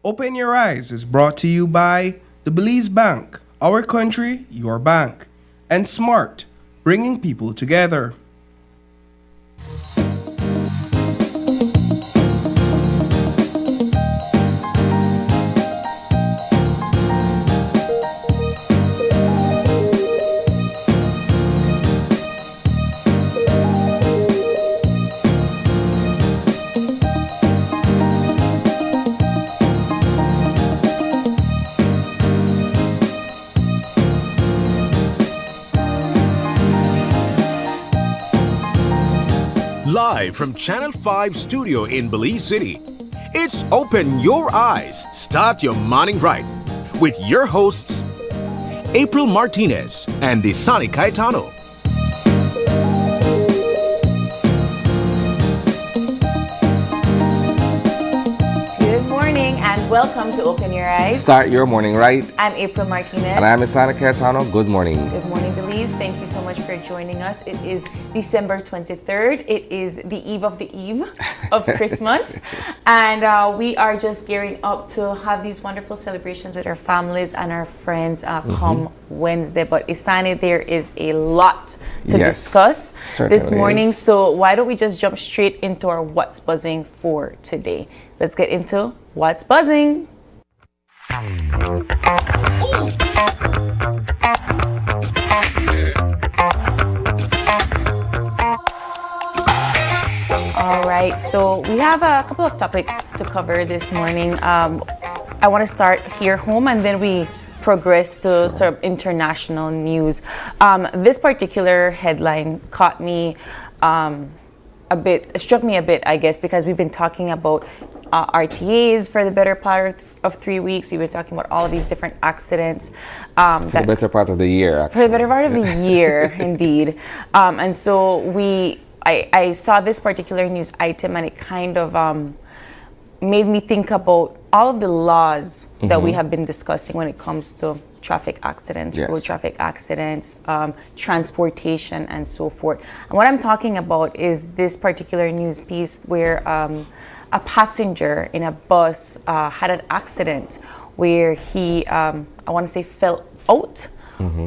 Open Your Eyes is brought to you by the Belize Bank, our country, your bank, and Smart, bringing people together. Live from Channel 5 studio in Belize City, it's Open Your Eyes, Start Your Morning Right with your hosts, April Martinez and Desani Caetano. Good morning and welcome to Open Your Eyes. Start your morning right. I'm April Martinez. And I'm Desani Caetano. Good morning. Good morning, Belize. Thank you so much for joining us. It is December 23rd. It is the eve of Christmas. And we are just gearing up to have these wonderful celebrations with our families and our friends come Wednesday. But Isani, there is a lot to discuss this morning. So why don't we just jump straight into our What's Buzzing for today. Let's get into What's Buzzing. All right, so we have a couple of topics to cover this morning. I want to start here home and then we progress to sort of international news. This particular headline caught me struck me a bit, I guess, because we've been talking about RTAs for the better part of 3 weeks. We've been talking about all of these different accidents. For the better part of the year, actually. For the better part of the year, indeed. And so I saw this particular news item and it kind of made me think about all of the laws that we have been discussing when it comes to traffic accidents, road traffic accidents, transportation, and so forth. And what I'm talking about is this particular news piece where a passenger in a bus had an accident where he, I want to say, fell out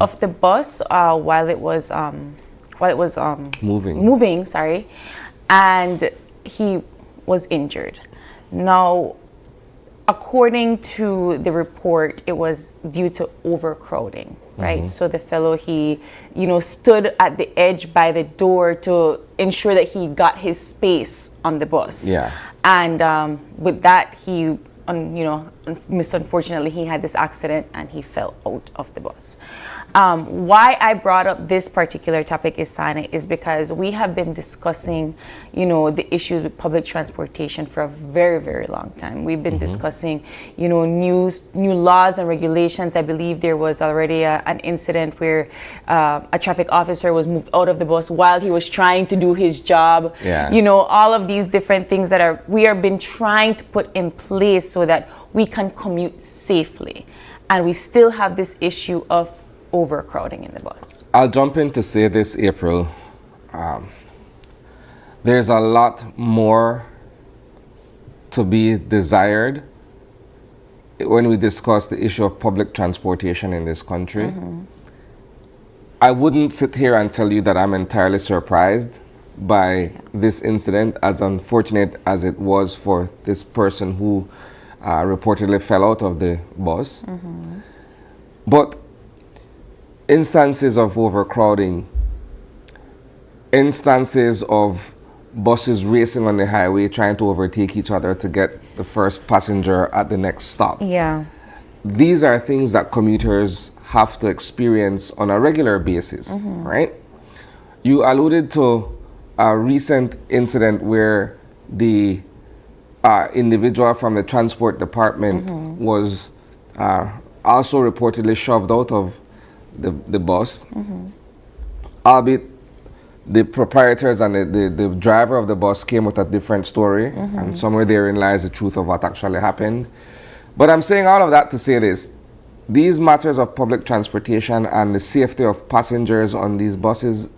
of the bus while it was moving, and he was injured. Now, according to the report, it was due to overcrowding, right? So the fellow, he, stood at the edge by the door to ensure that he got his space on the bus. Yeah. And with that, he, unfortunately, he had this accident and he fell out of the bus. Why I brought up this particular topic, Isani, is because we have been discussing, the issues with public transportation for a very, very long time. We've been discussing, new laws and regulations. I believe there was already an incident where a traffic officer was moved out of the bus while he was trying to do his job. Yeah. All of these different things that we have been trying to put in place so that we can commute safely. And we still have this issue of overcrowding in the bus. I'll jump in to say this, April. There's a lot more to be desired when we discuss the issue of public transportation in this country. I wouldn't sit here and tell you that I'm entirely surprised by this incident, as unfortunate as it was for this person who reportedly fell out of the bus. But instances of overcrowding, instances of buses racing on the highway trying to overtake each other to get the first passenger at the next stop. Yeah. These are things that commuters have to experience on a regular basis, right? You alluded to a recent incident where the individual from the transport department was also reportedly shoved out of the bus, albeit the proprietors and the driver of the bus came with a different story, and somewhere therein lies the truth of what actually happened. But I'm saying all of that to say this: these matters of public transportation and the safety of passengers on these buses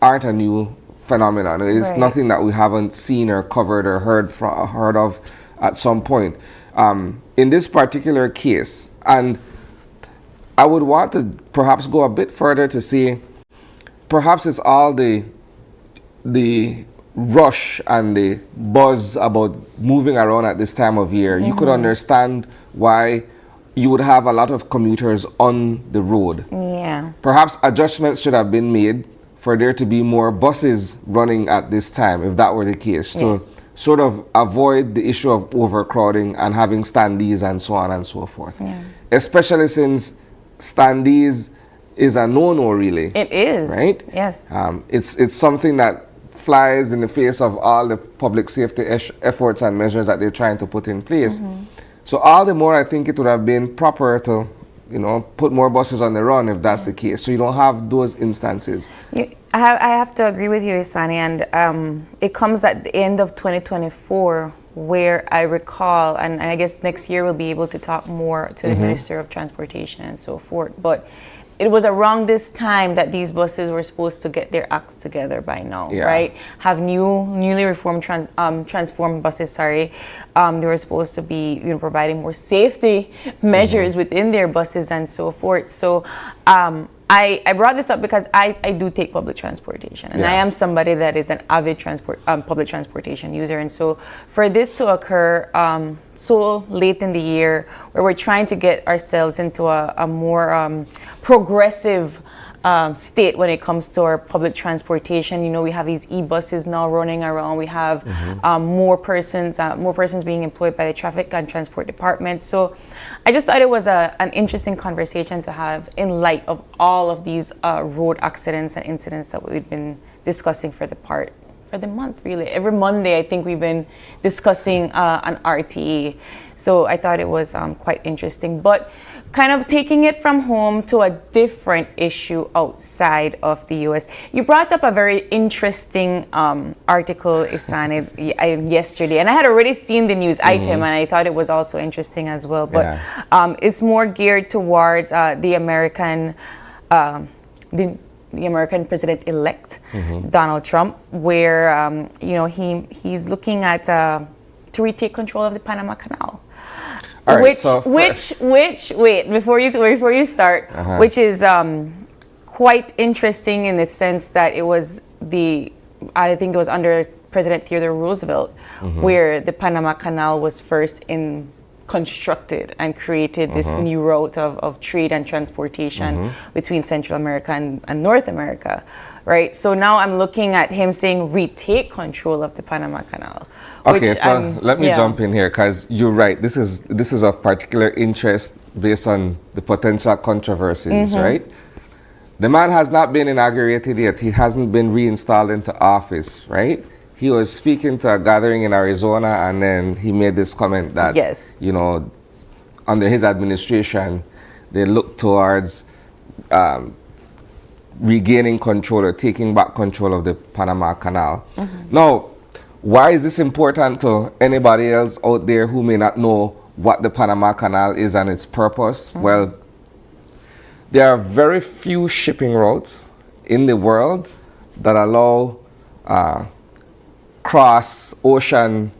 aren't a new phenomenon. It's nothing that we haven't seen or covered or heard of at some point. in this particular case, and I would want to perhaps go a bit further to say perhaps it's all the rush and the buzz about moving around at this time of year. You could understand why you would have a lot of commuters on the road. Yeah. Perhaps adjustments should have been made for there to be more buses running at this time, if that were the case, to sort of avoid the issue of overcrowding and having standees and so on and so forth. Yeah. Especially since standees is a no-no, really. It is. Right? Yes. It's something that flies in the face of all the public safety efforts and measures that they're trying to put in place. So all the more I think it would have been proper to, you know, put more buses on the run if that's the case. So you don't have those instances. I have to agree with you, Isani, and it comes at the end of 2024 where I recall, and I guess next year we'll be able to talk more to the Minister of Transportation and so forth, but it was around this time that these buses were supposed to get their acts together by now, right? Have newly reformed transformed buses. They were supposed to be, you know, providing more safety measures within their buses and so forth. So I brought this up because I do take public transportation, and I am somebody that is an avid public transportation user. And so for this to occur so late in the year, where we're trying to get ourselves into a more progressive state when it comes to our public transportation. You know, we have these e-buses now running around. We have more persons being employed by the traffic and transport department. So I just thought it was an interesting conversation to have in light of all of these road accidents and incidents that we've been discussing for the month, really. Every Monday, I think we've been discussing an RTE. So I thought it was quite interesting. But kind of taking it from home to a different issue outside of the U.S. You brought up a very interesting article, Isani, yesterday. And I had already seen the news item, and I thought it was also interesting as well. But it's more geared towards the American president-elect, Donald Trump, where you know, he's looking at to retake control of the Panama Canal. Which wait, before you start, which is quite interesting in the sense that I think it was under President Theodore Roosevelt, where the Panama Canal was first constructed and created this new route of trade and transportation between Central America and North America, right? So now I'm looking at him saying retake control of the Panama Canal. Okay, so let me jump in here, because you're right. This is of particular interest based on the potential controversies, right? The man has not been inaugurated yet. He hasn't been reinstalled into office, right? He was speaking to a gathering in Arizona, and then he made this comment that, you know, under his administration, they look towards regaining control or taking back control of the Panama Canal. Now, why is this important to anybody else out there who may not know what the Panama Canal is and its purpose? Well, there are very few shipping routes in the world that allow cross-ocean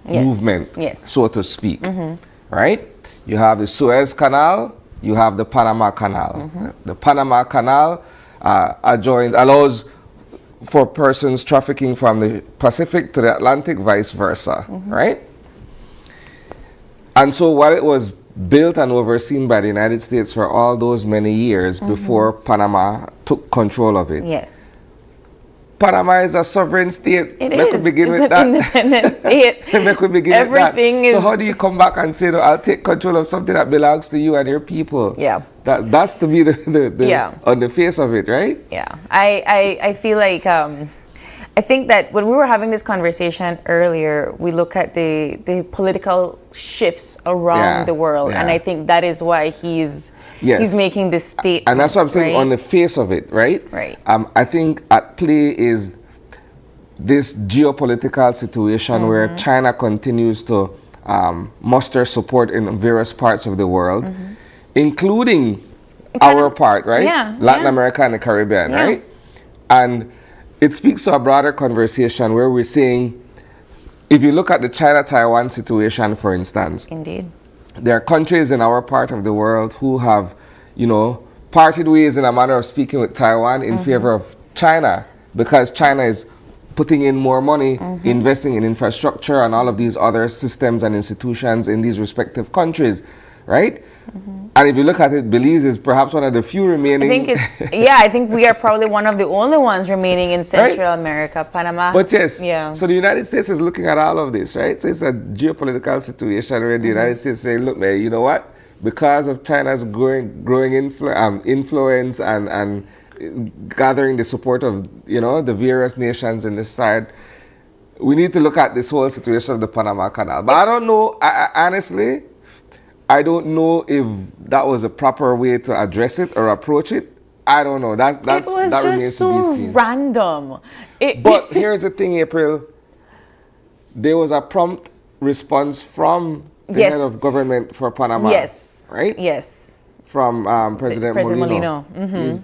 movement, so to speak, right? You have the Suez Canal, you have the Panama Canal. The Panama Canal allows for persons trafficking from the Pacific to the Atlantic, vice versa, right? And so while it was built and overseen by the United States for all those many years before Panama took control of it, Panama is a sovereign state. It is. It's an independent state. Everything is. So how do you come back and say, no, I'll take control of something that belongs to you and your people? Yeah. That's to be the on the face of it, right? Yeah. I feel like I think that when we were having this conversation earlier, we look at the political shifts around the world, and I think that is why he's making this statement. And that's what I'm saying, on the face of it, right? Right. I think at play is this geopolitical situation where China continues to muster support in various parts of the world, including our part, right? Latin America and the Caribbean, right? And it speaks to a broader conversation where we're saying if you look at the China-Taiwan situation, for instance, Indeed. there are countries in our part of the world who have, parted ways in a manner of speaking with Taiwan in favor of China, because China is putting in more money, investing in infrastructure and all of these other systems and institutions in these respective countries, right? And if you look at it, Belize is perhaps one of the few remaining. I think we are probably one of the only ones remaining in Central America, Panama. But yes, so the United States is looking at all of this, right? So it's a geopolitical situation where the United States is saying, look, man, you know what? Because of China's growing influence and gathering the support of, the various nations in this side, we need to look at this whole situation of the Panama Canal. But I don't know, honestly, I don't know if that was a proper way to address it or approach it. I don't know. That remains to be seen. Random. But here's the thing, April. There was a prompt response from the head of government for Panama. Yes. Right? Yes. From President Molino. He's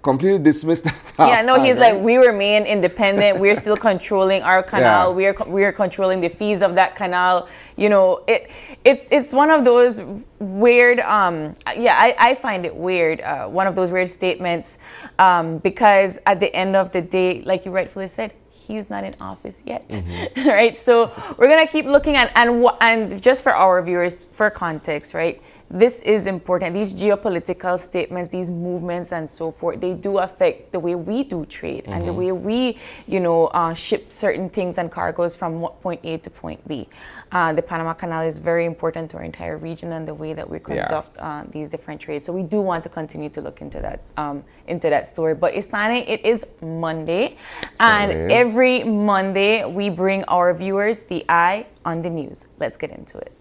completely dismissed that. He's like, we remain independent. We're still controlling our canal. We are controlling the fees of that canal. It's one of those weird. I find it weird. One of those weird statements, because at the end of the day, like you rightfully said, he's not in office yet, right? So we're gonna keep looking at and just for our viewers, for context, right? This is important. These geopolitical statements, these movements and so forth, they do affect the way we do trade and the way we, ship certain things and cargoes from point A to point B. The Panama Canal is very important to our entire region and the way that we conduct these different trades. So we do want to continue to look into that story. But Isane, it is Monday, and every Monday we bring our viewers the eye on the news. Let's get into it.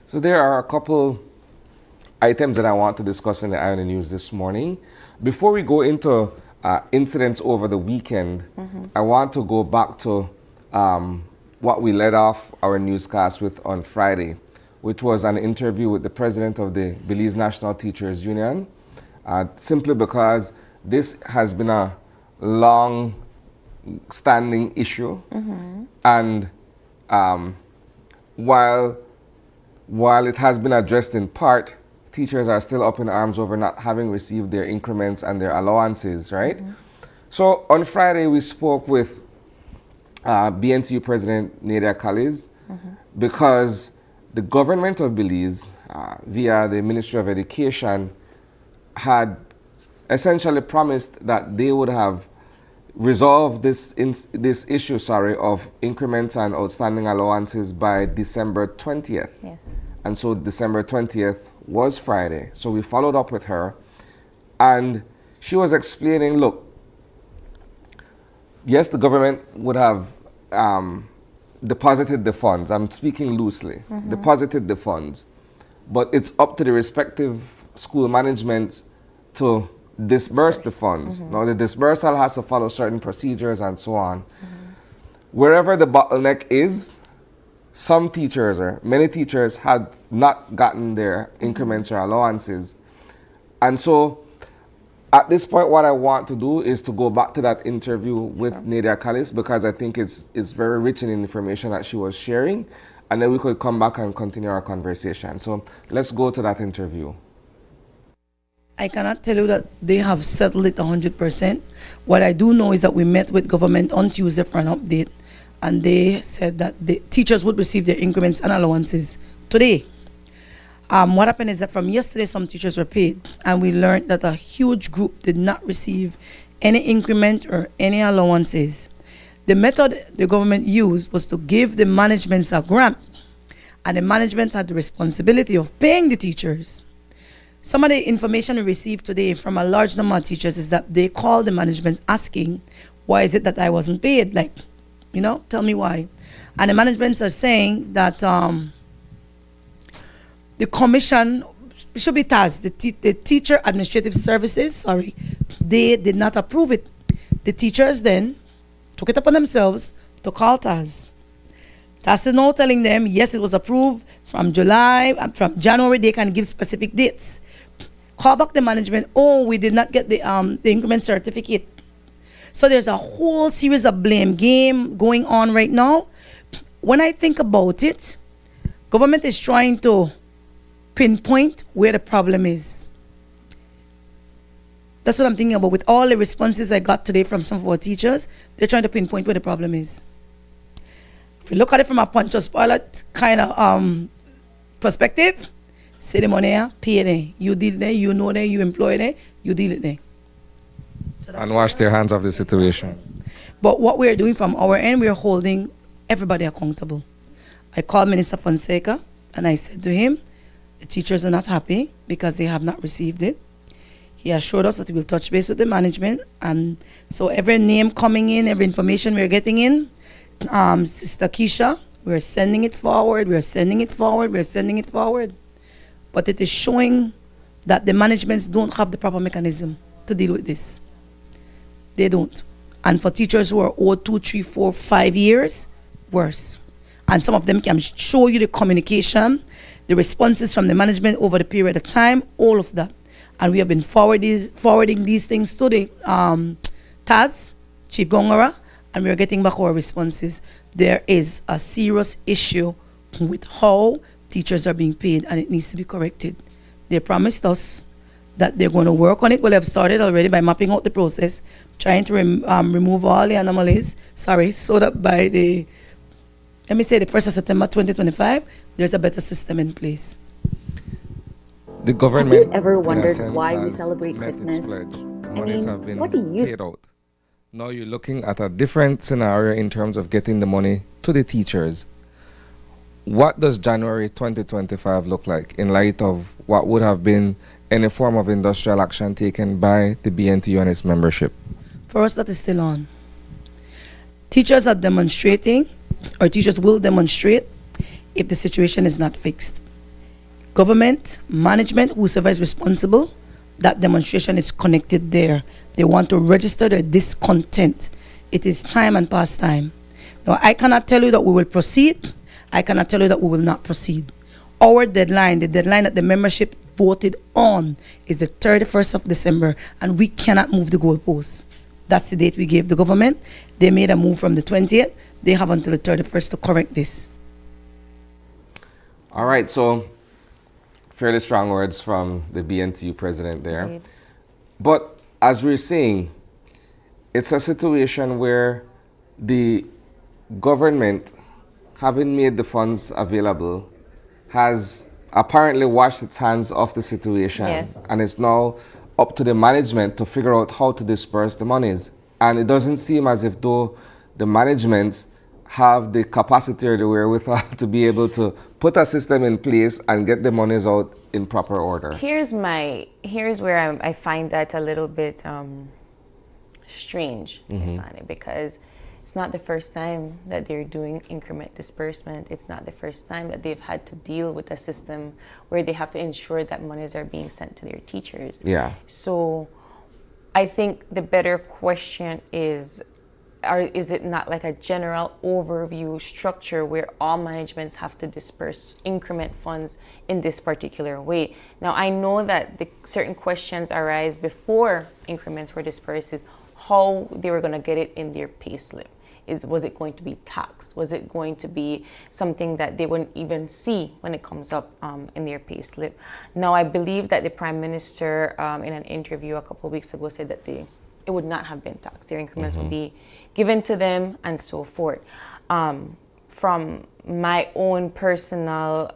So there are a couple items that I want to discuss in the Eye on the News this morning. Before we go into incidents over the weekend, I want to go back to what we led off our newscast with on Friday, which was an interview with the president of the Belize National Teachers Union, simply because this has been a long-standing issue, and while it has been addressed in part, teachers are still up in arms over not having received their increments and their allowances, right? So on Friday, we spoke with BNTU President Nadia Khalid, because the government of Belize, via the Ministry of Education, had essentially promised that they would have resolved this issue of increments and outstanding allowances by December 20th. Yes. And so December 20th was Friday. So we followed up with her, and she was explaining, look, yes, the government would have deposited the funds. I'm speaking loosely. Deposited the funds. But it's up to the respective school managements to disperse the funds. Now, the dispersal has to follow certain procedures and so on. Wherever the bottleneck is, some teachers or many teachers had not gotten their increments or allowances. And so at this point, what I want to do is to go back to that interview with Nadia Khalid, because I think it's very rich in information that she was sharing, and then we could come back and continue our conversation. So let's go to that interview. I cannot tell you that they have settled it 100%. What I do know is that we met with government on Tuesday for an update, and they said that the teachers would receive their increments and allowances today. What happened is that from yesterday, some teachers were paid, and we learned that a huge group did not receive any increment or any allowances. The method the government used was to give the managements a grant, and the management had the responsibility of paying the teachers. Some of the information we received today from a large number of teachers is that they called the management asking, why is it that I wasn't paid? Like, tell me why. And the managements are saying that the commission should be tasked. The teacher administrative services, they did not approve it. The teachers then took it upon themselves to call TAS. TAS is now telling them, yes, it was approved from July, from January, they can give specific dates. Call back the management, oh, we did not get the increment certificate. So there's a whole series of blame game going on right now. When I think about it, government is trying to pinpoint where the problem is. That's what I'm thinking about. With all the responses I got today from some of our teachers, they're trying to pinpoint where the problem is. If you look at it from a Pontius Pilate kind of perspective, say the money here, pay there. You deal there, you know there, you employ there, you deal it there. So and wash their hands of the situation. But what we're doing from our end, we're holding everybody accountable. I called Minister Fonseca and I said to him, the teachers are not happy because they have not received it. He assured us that he will touch base with the management. And so every name coming in, every information we're getting in, Sister Keisha, we're sending it forward, we're sending it forward, we're sending it forward. But it is showing that the managements don't have the proper mechanism to deal with this. They don't. And for teachers who are owed 2, 3, 4, 5 years, worse. And some of them can show you the communication, the responses from the management over the period of time, all of that. And we have been forwarding these things to the TAS, Chief Gongara, and we are getting back our responses. There is a serious issue with how teachers are being paid, and it needs to be corrected. They promised us that they're going to work on it. Well, they've started already by mapping out the process, trying to remove all the anomalies, so that by the 1st of September 2025, there's a better system in place. The government, have you ever wondered why we celebrate Christmas? What do you paid out. Now you're looking at a different scenario in terms of getting the money to the teachers. What does January 2025 look like in light of what would have been any form of industrial action taken by the BNTU and its membership? For us, that is still on. Teachers are demonstrating, or teachers will demonstrate, if the situation is not fixed. Government, management, whoever is responsible, that demonstration is connected there. They want to register their discontent. It is time and past time. Now, I cannot tell you that we will proceed. I cannot tell you that we will not proceed. Our deadline, the deadline that the membership voted on, is the 31st of December, and we cannot move the goalposts. That's the date we gave the government. They made a move from the 20th. They have until the 31st to correct this. All right, so fairly strong words from the BNTU president there. Indeed. But as we're saying, it's a situation where the government, having made the funds available, has apparently washed its hands of the situation. Yes. And it's now up to the management to figure out how to disperse the monies. And it doesn't seem as if though the management have the capacity or the wherewithal to be able to put a system in place and get the monies out in proper order. Here's where I find that a little bit strange, Asani, because it's not the first time that they're doing increment disbursement. It's not the first time that they've had to deal with a system where they have to ensure that monies are being sent to their teachers. Yeah. So I think the better question is it not like a general overview structure where all managements have to disperse increment funds in this particular way? Now, I know that certain questions arise before increments were dispersed, is how they were going to get it in their pay slip. Was it going to be taxed? Was it going to be something that they wouldn't even see when it comes up in their pay slip? Now, I believe that the Prime Minister in an interview a couple of weeks ago said that it would not have been taxed. Their increments would be given to them and so forth. From my own personal,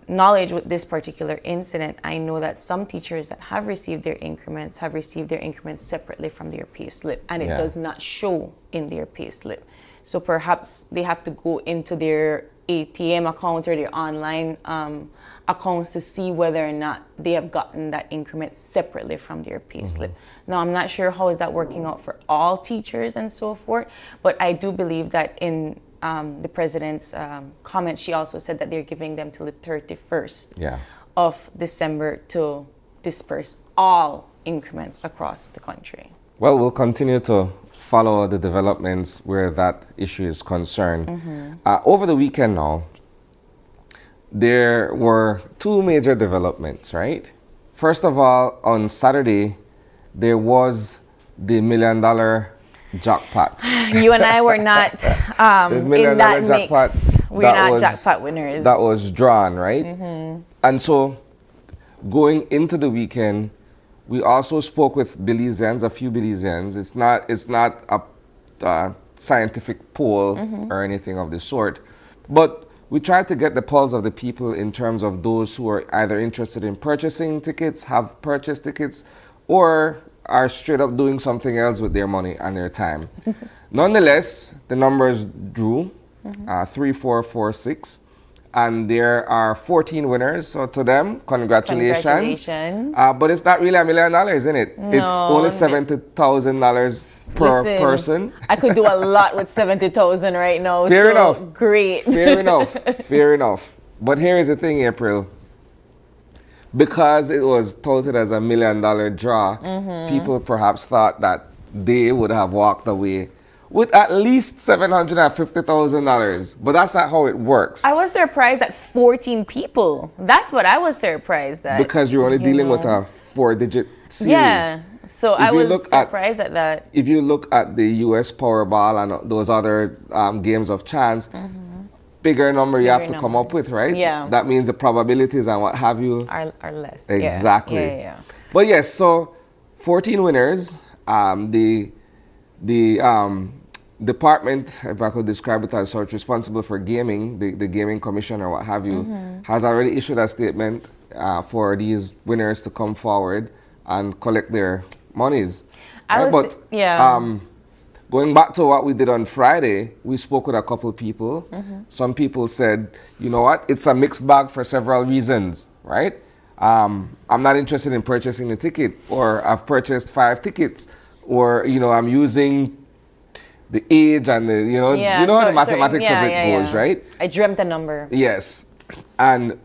knowledge with this particular incident, I know that some teachers that have received their increments separately from their pay slip, and it does not show in their pay slip. So perhaps they have to go into their ATM account or their online accounts to see whether or not they have gotten that increment separately from their pay slip. Now, I'm not sure how is that working out for all teachers and so forth, but I do believe that in the president's comments, she also said that they're giving them till the 31st of December to disperse all increments across the country. Well, we'll continue to follow the developments where that issue is concerned. Over the weekend now, there were two major developments, right? First of all, on Saturday, there was the $1 million jackpot. You and I were not in that mix. We're not jackpot winners. That was drawn, right? And so, going into the weekend, we also spoke with Belizeans, a few Belizeans. It's not a scientific poll or anything of the sort, but we tried to get the pulse of the people in terms of those who are either interested in purchasing tickets, have purchased tickets, or are straight up doing something else with their money and their time. Nonetheless, the numbers drew 3, 4, 4, 6, and there are 14 winners. So to them, congratulations. But it's not really $1 million, isn't it? No. It's only $70,000 per person. I could do a lot with 70,000 right now. Fair enough. Great. Fair enough. Fair enough. But here is the thing, April. Because it was touted as $1 million draw, people perhaps thought that they would have walked away with at least $750,000. But that's not how it works. I was surprised at 14 people. That's what I was surprised at. Because you're only dealing with a 4-digit series. Yeah. So I was surprised at that. If you look at the US Powerball and those other games of chance, bigger number you have to come up with, right? Yeah. That means the probabilities and what have you are less. Exactly. Yeah. But yes, so 14 winners. The department, if I could describe it as such, responsible for gaming, the gaming commission or what have you, has already issued a statement for these winners to come forward and collect their monies. Going back to what we did on Friday, we spoke with a couple people. Some people said, you know what, it's a mixed bag for several reasons, right? I'm not interested in purchasing a ticket, or I've purchased 5 tickets, or, you know, I'm using the age and the, you know, how the mathematics of it goes, right? I dreamt a number. Yes. And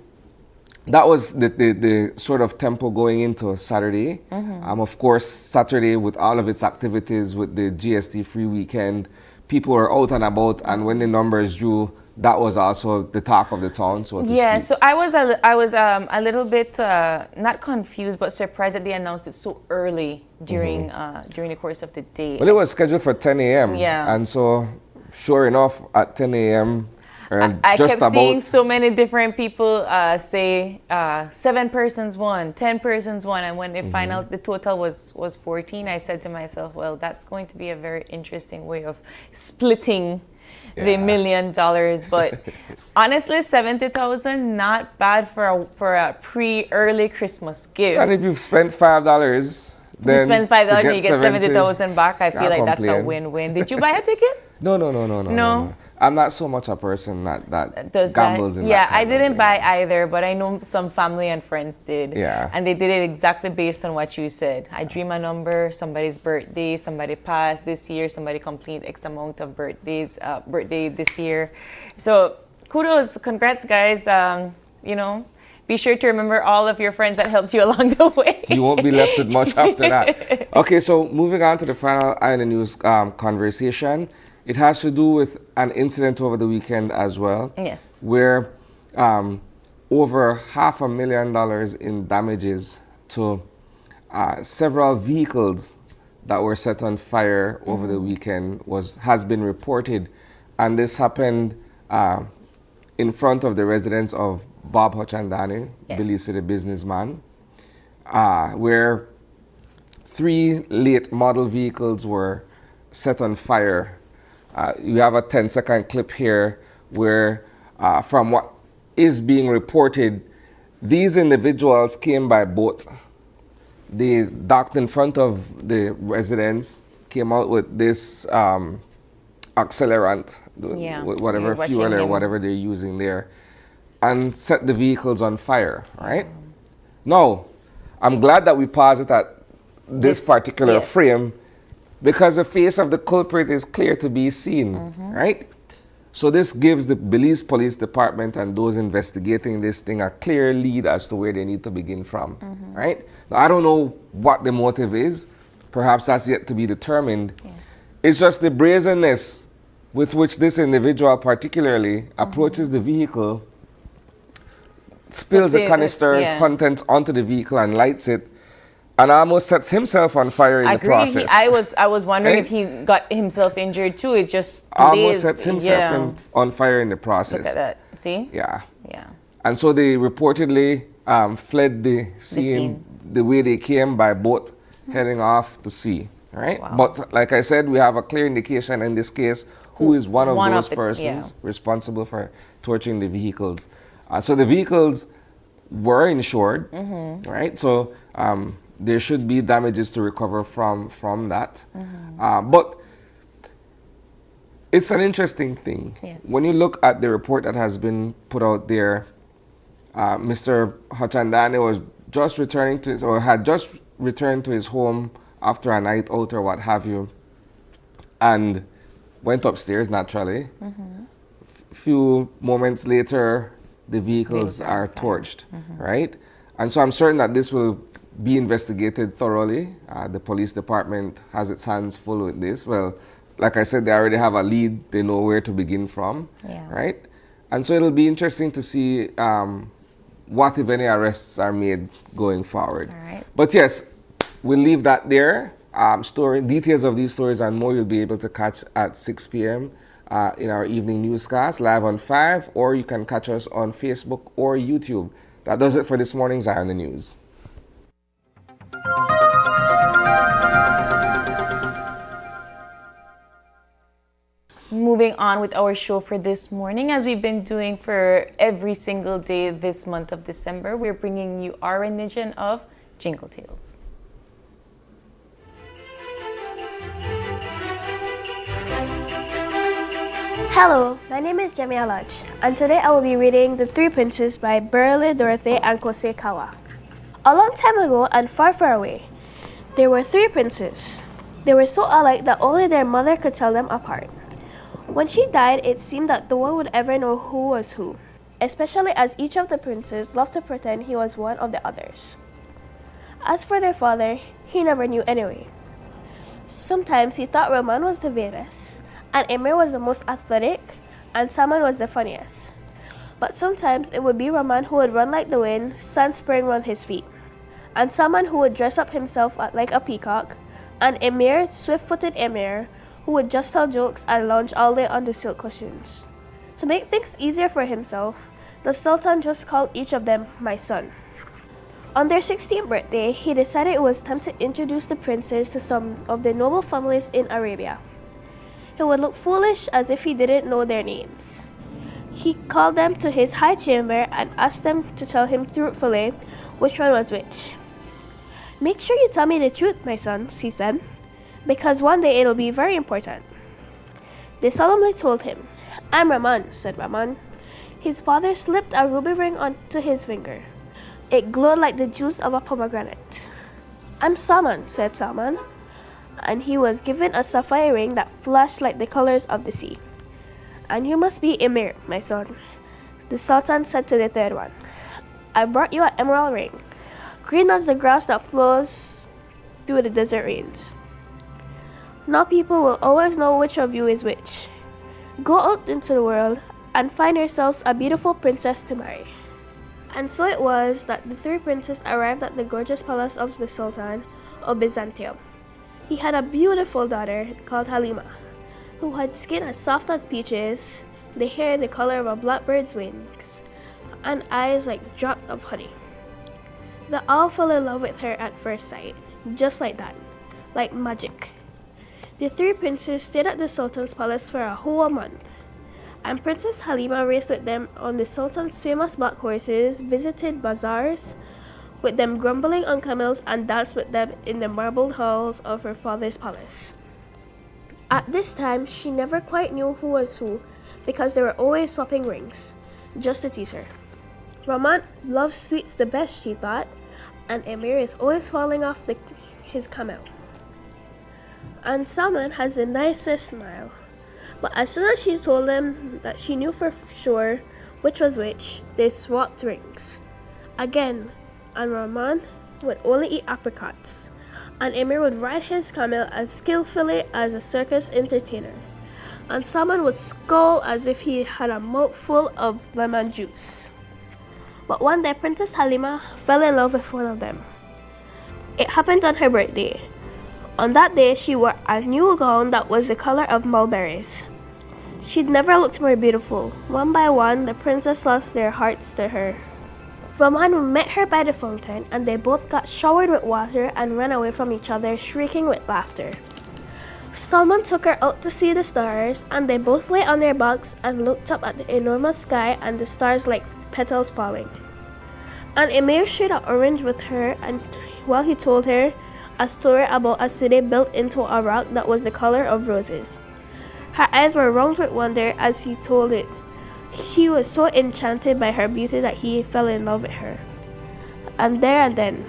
that was the sort of tempo going into Saturday. Of course, Saturday, with all of its activities, with the GST free weekend, people were out and about, and when the numbers drew, that was also the talk of the town, so to speak. So I was a little bit not confused, but surprised that they announced it so early during the course of the day. Well, it was scheduled for 10 a.m. Yeah. And so, sure enough, at 10 a.m., I kept seeing so many different people say 7 persons won, 10 persons won, and when they find out the total was 14, I said to myself, well, that's going to be a very interesting way of splitting the $1 million. But honestly, 70,000, not bad for a pre-early Christmas gift. And if you've spent $5, then you spend $5 and you get 70,000 back. I feel like that's a win-win. Did you buy a ticket? No. I'm not so much a person that gambles in that. Yeah, I didn't buy either, but I know some family and friends did. Yeah. And they did it exactly based on what you said. I dream a number, somebody's birthday, somebody passed this year, somebody completed X amount of birthday this year. So kudos, congrats guys. You know, be sure to remember all of your friends that helped you along the way. You won't be left with much after that. Okay, so moving on to the final Eye on the News conversation. It has to do with an incident over the weekend as well. Yes. Where over $500,000 in damages to several vehicles that were set on fire over the weekend has been reported. And this happened in front of the residence of Bob Hochandani, Belize City businessman, where 3 late model vehicles were set on fire. You have a 10-second clip here where, from what is being reported, these individuals came by boat. They docked in front of the residence, came out with this accelerant, whatever fuel or whatever they're using there, and set the vehicles on fire, right? Now, I'm glad that we paused it at this particular frame, because the face of the culprit is clear to be seen, right? So this gives the Belize Police Department and those investigating this thing a clear lead as to where they need to begin from, right? Now, I don't know what the motive is. Perhaps that's yet to be determined. It's just the brazenness with which this individual particularly approaches the vehicle spills the canister's contents onto the vehicle and lights it, and almost sets himself on fire in the process. I was wondering if he got himself injured too. It just almost sets himself on fire in the process. Look at that. See? Yeah. Yeah. And so they reportedly fled the scene the way they came, by boat, heading off to sea. Right? Wow. But like I said, we have a clear indication in this case who is one of those persons responsible for torching the vehicles. So the vehicles were insured, right? So there should be damages to recover from that. But it's an interesting thing. Yes. When you look at the report that has been put out there, Mr. Hachandane was just returning to his, or had just returned to his home after a night out or what have you, and went upstairs naturally. Few moments later, the vehicles are torched, right? And so I'm certain that this will be investigated thoroughly. The police department has its hands full with this. Well, like I said, they already have a lead. They know where to begin from, right? And so it'll be interesting to see what, if any, arrests are made going forward. All right. But yes, we'll leave that there. Details of these stories and more you'll be able to catch at 6 p.m. In our evening newscast, live on 5, or you can catch us on Facebook or YouTube. That does it for this morning's Eye on the News. Moving on with our show for this morning, as we've been doing for every single day this month of December, we're bringing you our rendition of Jingle Tales. Hello, my name is Jamia Lodge, and today I will be reading The Three Princes by Burley Dorothy and Kose Kawa. A long time ago and far, far away, there were three princes. They were so alike that only their mother could tell them apart. When she died, it seemed that no one would ever know who was who, especially as each of the princes loved to pretend he was one of the others. As for their father, he never knew anyway. Sometimes he thought Rahman was the vainest, and Emir was the most athletic, and Saman was the funniest. But sometimes it would be Rahman who would run like the wind, sand spraying on his feet, and Saman who would dress up himself like a peacock, and Emir, swift-footed Emir, who would just tell jokes and lounge all day on the silk cushions. To make things easier for himself, the Sultan just called each of them my son. On their 16th birthday, he decided it was time to introduce the princes to some of the noble families in Arabia. He would look foolish as if he didn't know their names. He called them to his high chamber and asked them to tell him truthfully which one was which. "Make sure you tell me the truth, my sons," he said, "because one day it'll be very important." They solemnly told him. "I'm Rahman," said Rahman. His father slipped a ruby ring onto his finger. It glowed like the juice of a pomegranate. "I'm Saman," said Saman, and he was given a sapphire ring that flashed like the colors of the sea. "And you must be Emir, my son," the Sultan said to the third one. "I brought you an emerald ring, green as the grass that flows through the desert rains. Now people will always know which of you is which. Go out into the world and find yourselves a beautiful princess to marry." And so it was that the three princes arrived at the gorgeous palace of the Sultan of Byzantium. He had a beautiful daughter called Halima, who had skin as soft as peaches, the hair the color of a blackbird's wings, and eyes like drops of honey. They all fell in love with her at first sight, just like that, like magic. The three princes stayed at the Sultan's palace for a whole month, and Princess Halima raced with them on the Sultan's famous black horses, visited bazaars with them grumbling on camels, and danced with them in the marbled halls of her father's palace. At this time, she never quite knew who was who, because they were always swapping rings, just to tease her. Rahman loves sweets the best, she thought, and Emir is always falling off his camel. And Saman has the nicest smile. But as soon as she told them that she knew for sure which was which, they swapped rings again, and Rahman would only eat apricots, and Emir would ride his camel as skillfully as a circus entertainer, and Saman would scowl as if he had a mouthful of lemon juice. But one day, Princess Halima fell in love with one of them. It happened on her birthday. On that day, she wore a new gown that was the color of mulberries. She'd never looked more beautiful. One by one, the princess lost their hearts to her. Raman met her by the fountain, and they both got showered with water and ran away from each other, shrieking with laughter. Salman took her out to see the stars, and they both lay on their backs and looked up at the enormous sky and the stars like petals falling. And Emir shared an orange with her, and while he told her a story about a city built into a rock that was the color of roses. Her eyes were round with wonder as he told it. He was so enchanted by her beauty that he fell in love with her. And there and then,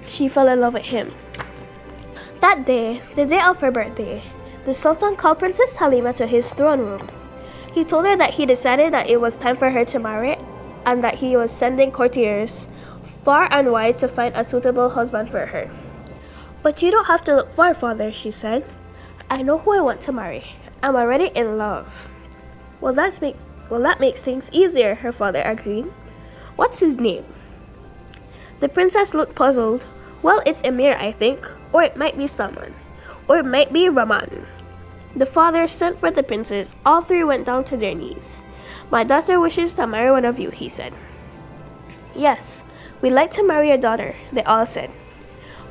she fell in love with him. That day, the day of her birthday, the Sultan called Princess Halima to his throne room. He told her that he decided that it was time for her to marry and that he was sending courtiers far and wide to find a suitable husband for her. But you don't have to look far, father, she said. I know who I want to marry. I'm already in love. Well, that makes things easier, her father agreed. What's his name? The princess looked puzzled. Well, it's Emir, I think. Or it might be Salman. Or it might be Raman. The father sent for the princes. All three went down to their knees. My daughter wishes to marry one of you, he said. Yes, we'd like to marry your daughter, they all said.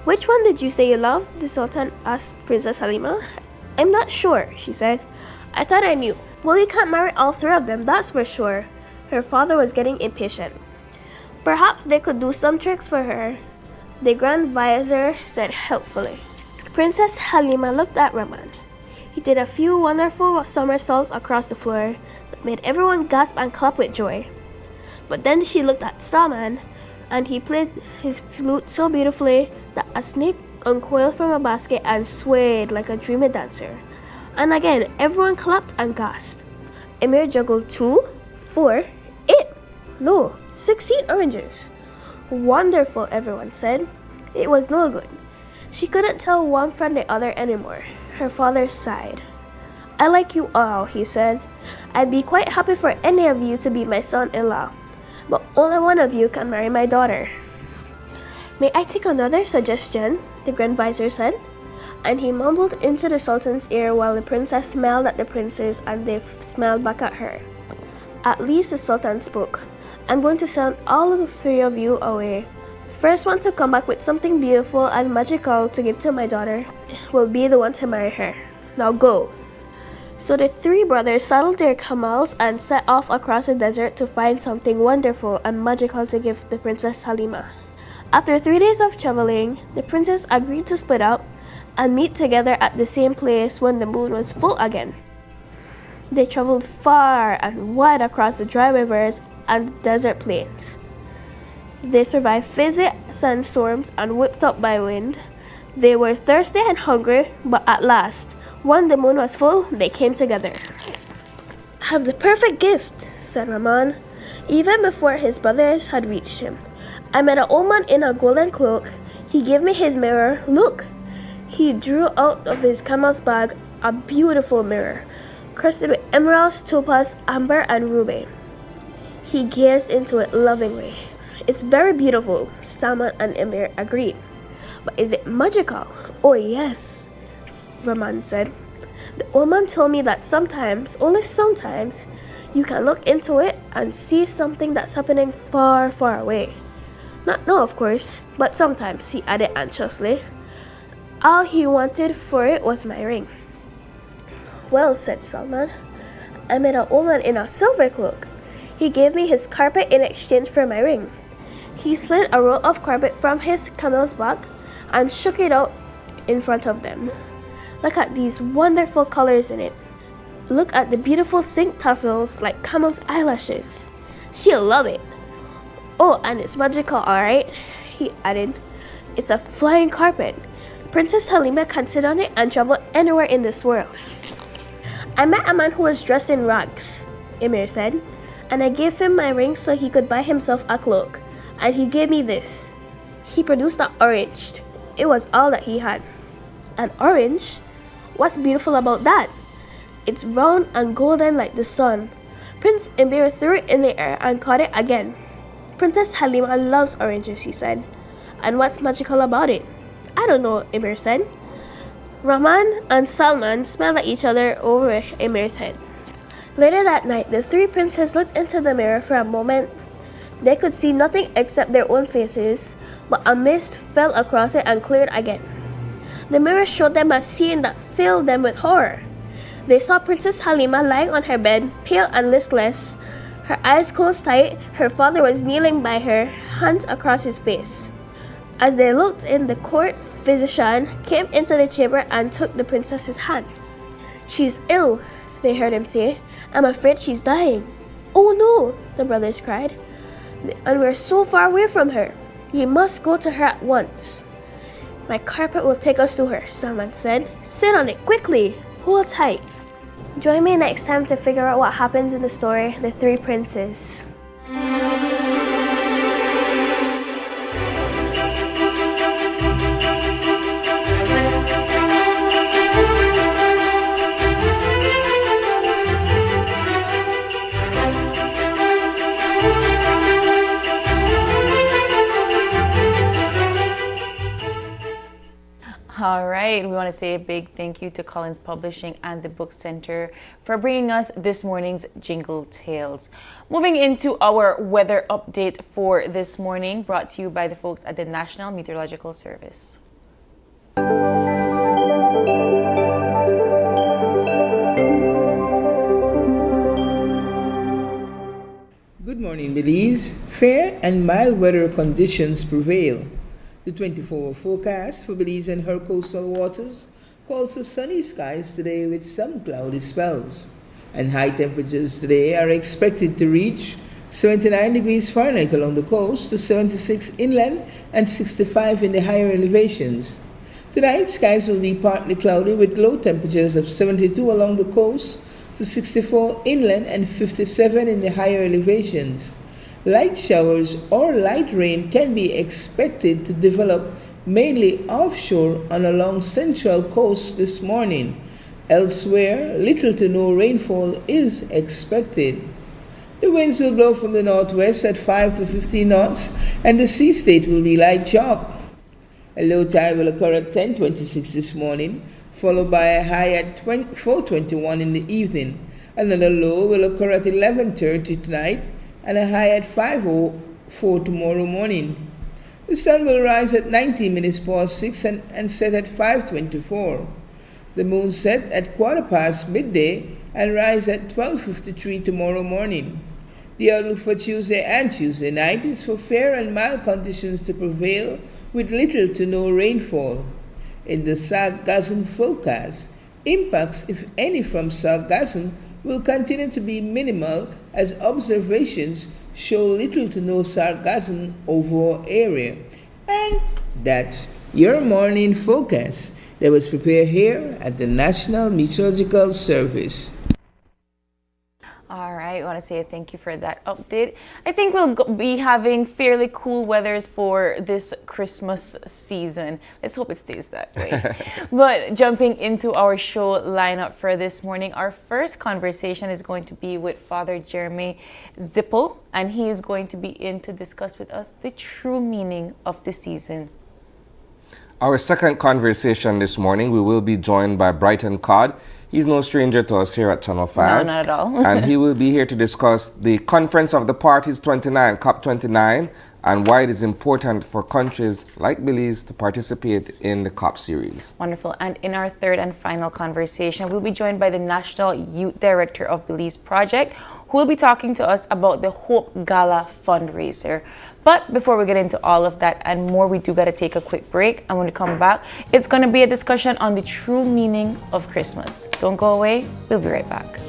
Which one did you say you loved? The Sultan asked Princess Halima. I'm not sure, she said. I thought I knew. Well, you can't marry all three of them, that's for sure. Her father was getting impatient. Perhaps they could do some tricks for her, the Grand Vizier said helpfully. Princess Halima looked at Raman. He did a few wonderful somersaults across the floor that made everyone gasp and clap with joy. But then she looked at Salman, and he played his flute so beautifully that a snake uncoiled from a basket and swayed like a dreamy dancer. And again, everyone clapped and gasped. Emir juggled 2, 4, 8, no, 16 oranges. Wonderful, everyone said. It was no good. She couldn't tell one from the other anymore. Her father sighed. I like you all, he said. I'd be quite happy for any of you to be my son-in-law, but only one of you can marry my daughter. May I take another suggestion? The Grand Vizier said, and he mumbled into the Sultan's ear while the princess smiled at the princes and they smiled back at her. At least the Sultan spoke. I'm going to send all of the three of you away. The first one to come back with something beautiful and magical to give to my daughter will be the one to marry her. Now go. So the three brothers saddled their camels and set off across the desert to find something wonderful and magical to give the Princess Halima. After 3 days of traveling, the princes agreed to split up and meet together at the same place when the moon was full again. They traveled far and wide across the dry rivers and desert plains. They survived fizzy sandstorms and whipped up by wind. They were thirsty and hungry, but at last, when the moon was full, they came together. I have the perfect gift, said Raman, even before his brothers had reached him. I met an old man in a golden cloak. He gave me his mirror. Look! He drew out of his camel's bag a beautiful mirror, crusted with emeralds, topaz, amber, and ruby. He gazed into it lovingly. It's very beautiful, Salman and Emir agreed. But is it magical? Oh yes, Raman said. The old man told me that sometimes, only sometimes, you can look into it and see something that's happening far, far away. Not now, of course, but sometimes, he added anxiously. All he wanted for it was my ring. Well, said Salman, I met an old man in a silver cloak. He gave me his carpet in exchange for my ring. He slid a roll of carpet from his camel's back and shook it out in front of them. Look at these wonderful colors in it. Look at the beautiful silk tassels like camel's eyelashes. She'll love it. Oh, and it's magical, alright, he added. It's a flying carpet. Princess Halima can sit on it and travel anywhere in this world. I met a man who was dressed in rags, Emir said, and I gave him my ring so he could buy himself a cloak, and he gave me this. He produced an orange. It was all that he had. An orange? What's beautiful about that? It's round and golden like the sun. Prince Emir threw it in the air and caught it again. Princess Halima loves oranges, he said. And what's magical about it? I don't know, Emir said. Rahman and Salman smiled at each other over Emir's head. Later that night, the three princes looked into the mirror for a moment. They could see nothing except their own faces, but a mist fell across it and cleared again. The mirror showed them a scene that filled them with horror. They saw Princess Halima lying on her bed, pale and listless, her eyes closed tight. Her father was kneeling by her, hands across his face. As they looked in, the court physician came into the chamber and took the princess's hand. "She's ill," they heard him say. "I'm afraid she's dying." "Oh no," the brothers cried. "And we're so far away from her. You must go to her at once." "My carpet will take us to her," Salman said. "Sit on it quickly. Hold tight." Join me next time to figure out what happens in the story, The Three Princes. All right, we want to say a big thank you to Collins Publishing and the Book Center for bringing us this morning's Jingle Tales. Moving into our weather update for this morning, brought to you by the folks at the National Meteorological Service. Good morning, Belize. Fair and mild weather conditions prevail. The 24-hour forecast for Belize and her coastal waters calls for sunny skies today with some cloudy spells. And high temperatures today are expected to reach 79 degrees Fahrenheit along the coast to 76 inland and 65 in the higher elevations. Tonight, skies will be partly cloudy with low temperatures of 72 along the coast to 64 inland and 57 in the higher elevations. Light showers or light rain can be expected to develop mainly offshore and along central coast this morning. Elsewhere, little to no rainfall is expected. The winds will blow from the northwest at 5 to 15 knots and the sea state will be light sharp. A low tide will occur at 10:26 this morning, followed by a high at 4:21 in the evening. Another low will occur at 11:30 tonight and a high at 5:04 tomorrow morning. The sun will rise at 19 minutes past 6 and set at 5:24. The moon set at 1/4 midday and rise at 12:53 tomorrow morning. The outlook for Tuesday and Tuesday night is for fair and mild conditions to prevail with little to no rainfall. In the sargassum forecast, impacts, if any, from sargassum will continue to be minimal as observations show little to no sargassum over area. And that's your morning forecast that was prepared here at the National Meteorological Service. All right, I want to say thank you for that update. I think we'll be having fairly cool weathers for this Christmas season. Let's hope it stays that way. But jumping into our show lineup for this morning, our first conversation is going to be with Father Jeremy Zippel, and he is going to be in to discuss with us the true meaning of the season. Our second conversation this morning, we will be joined by Brighton Codd. He's no stranger to us here at Channel 5. No, not at all. And he will be here to discuss the Conference of the Parties 29, COP29, and why it is important for countries like Belize to participate in the COP series. Wonderful. And in our third and final conversation, we'll be joined by the National Youth Director of Belize Project, who will be talking to us about the Hope Gala Fundraiser. But before we get into all of that and more, we do got to take a quick break. And when we come back, it's going to be a discussion on the true meaning of Christmas. Don't go away. We'll be right back.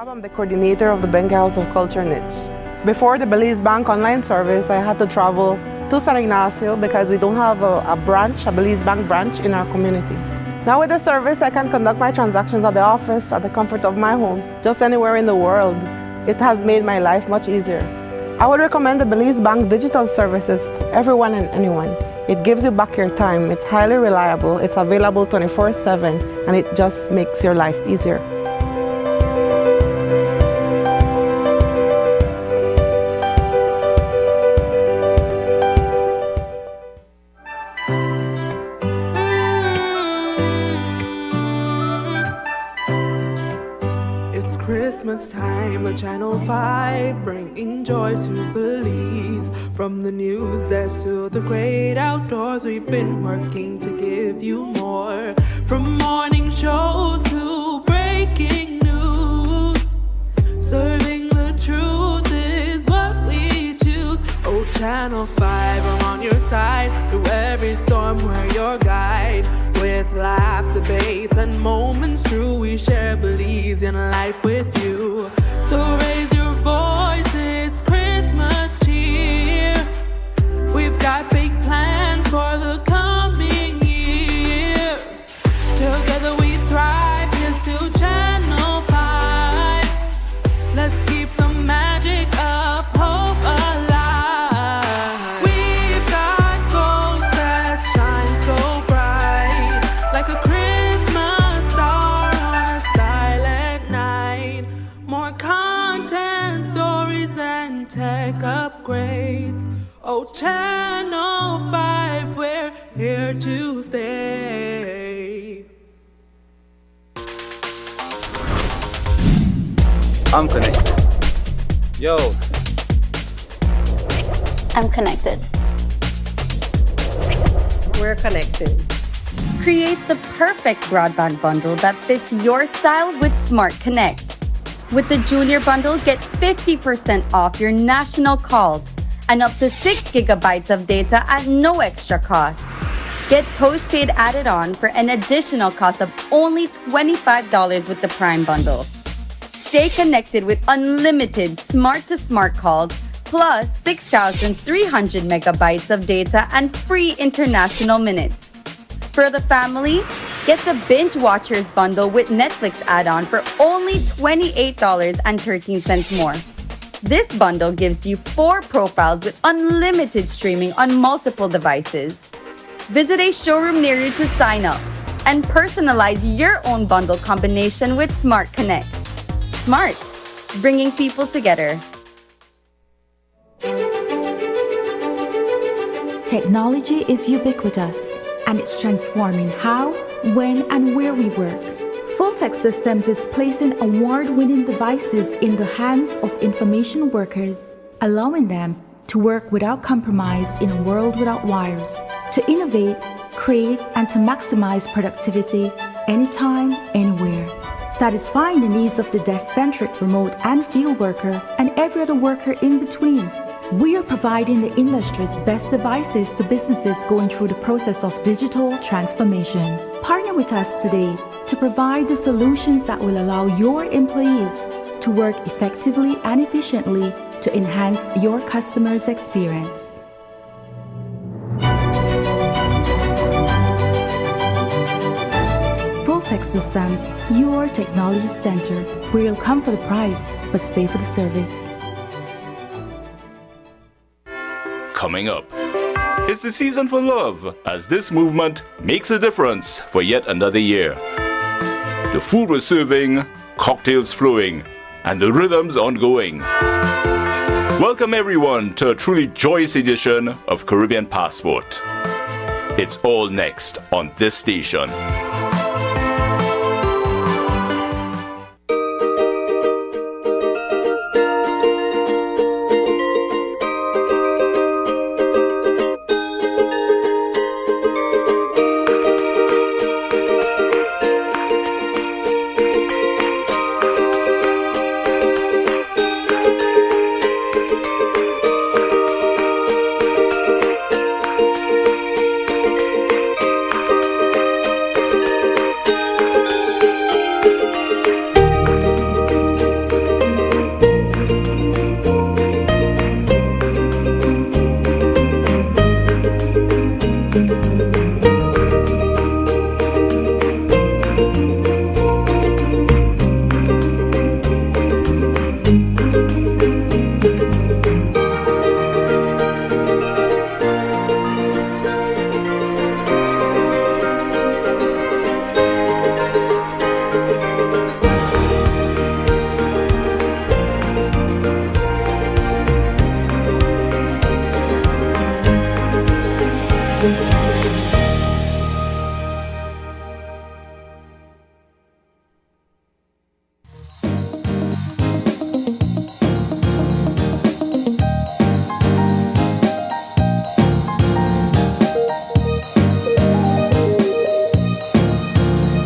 I'm the coordinator of the Benga House of Culture niche. Before the Belize Bank online service, I had to travel to San Ignacio because we don't have a branch, a Belize Bank branch in our community. Now with the service, I can conduct my transactions at the office, at the comfort of my home, just anywhere in the world. It has made my life much easier. I would recommend the Belize Bank digital services to everyone and anyone. It gives you back your time, it's highly reliable, it's available 24/7, and it just makes your life easier. It's Christmas time, at Channel 5, bringing joy to Belize. From the news desk to the great outdoors, we've been working to give you more. From morning shows to breaking news, serving the truth is what we choose. Oh, Channel 5, I'm on your side. Through every storm, we're your guide. With laugh, debates, and moments true, we share Belizean life with you. So raise your voice, it's Christmas cheer. We've got big plans for the coming year. Together we thrive, here's to Channel 5. Let's keep the magic of hope alive. We've got goals that shine so bright, like a Christmas star on a silent night. More content, stories, and tech upgrades. Oh, Channel 5, we're here to stay. I'm connected. Yo. I'm connected. We're connected. Create the perfect broadband bundle that fits your style with Smart Connect. With the Junior Bundle, get 50% off your national calls and up to 6 gigabytes of data at no extra cost. Get postpaid added on for an additional cost of only $25 with the Prime Bundle. Stay connected with unlimited smart-to-smart calls, plus 6,300 megabytes of data and free international minutes. For the family, get the Binge Watchers Bundle with Netflix add-on for only $28.13 more. This bundle gives you 4 profiles with unlimited streaming on multiple devices. Visit a showroom near you to sign up and personalize your own bundle combination with Smart Connect. Smart, bringing people together. Technology is ubiquitous, and it's transforming how, when, and where we work. Full-Tech Systems is placing award-winning devices in the hands of information workers, allowing them to work without compromise in a world without wires, to innovate, create, and to maximize productivity anytime, anywhere, satisfying the needs of the desk-centric remote and field worker and every other worker in between. We are providing the industry's best devices to businesses going through the process of digital transformation. Partner with us today to provide the solutions that will allow your employees to work effectively and efficiently to enhance your customers' experience. Full-Tech Systems, your technology center, where you'll come for the price, but stay for the service. Coming up, it's the season for love, as this movement makes a difference for yet another year. The food we're serving, cocktails flowing, and the rhythms ongoing. Welcome everyone to a truly joyous edition of Caribbean Passport. It's all next on this station.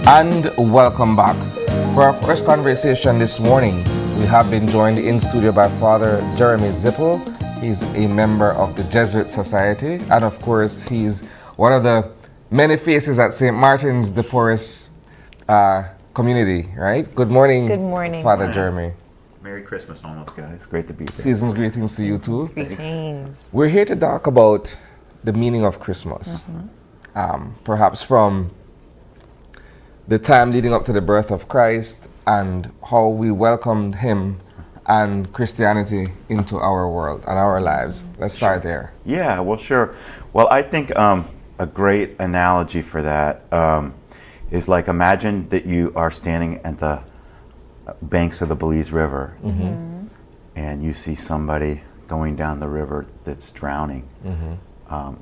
And welcome back. For our first conversation this morning, we have been joined in studio by Father Jeremy Zippel. He's a member of the Jesuit Society, and of course, he's one of the many faces at St. Martin's de Porres community, right? Good morning. Good morning, Father Jeremy. Merry Christmas almost, guys. Great to be here. Season's greetings to you too. Greetings. We're here to talk about the meaning of Christmas. Perhaps from the time leading up to the birth of Christ and how we welcomed him and Christianity into our world and our lives. Let's start there. Yeah, well, sure. Well, I think a great analogy for that is like, imagine that you are standing at the banks of the Belize River and you see somebody going down the river that's drowning.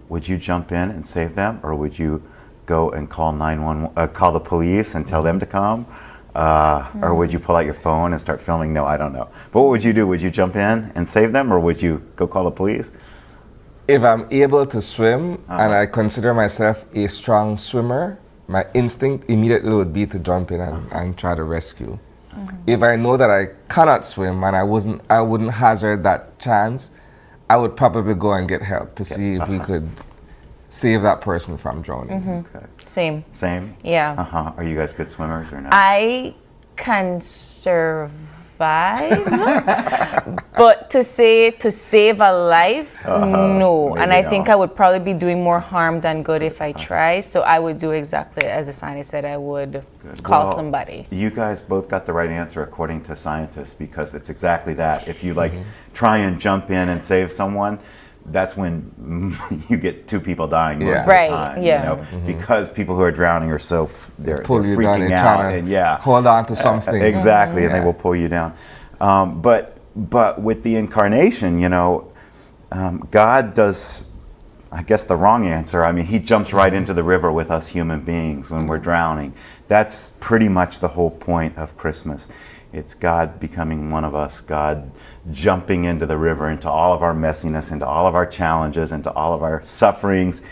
Would you jump in and save them, or would you go and call 911, call the police and tell them to come? Or would you pull out your phone and start filming? No, I don't know. But what would you do? Would you jump in and save them, or would you go call the police? If I'm able to swim and I consider myself a strong swimmer, my instinct immediately would be to jump in and try to rescue. If I know that I cannot swim and I wouldn't hazard that chance, I would probably go and get help to see if we could save that person from drowning. Okay. Same. Same? Yeah. Are you guys good swimmers or not? I can survive, but to save a life, no. And I think I would probably be doing more harm than good if I try. So I would do exactly as the scientist said. I would call somebody. You guys both got the right answer according to scientists, because it's exactly that. If you try and jump in and save someone, that's when you get two people dying most of the time. You know, because people who are drowning are they're freaking out and hold on to something. Exactly, and they will pull you down. But with the incarnation, you know, God does, I guess, the wrong answer. I mean, he jumps right into the river with us human beings when we're drowning. That's pretty much the whole point of Christmas. It's God becoming one of us, God jumping into the river, into all of our messiness, into all of our challenges, into all of our sufferings,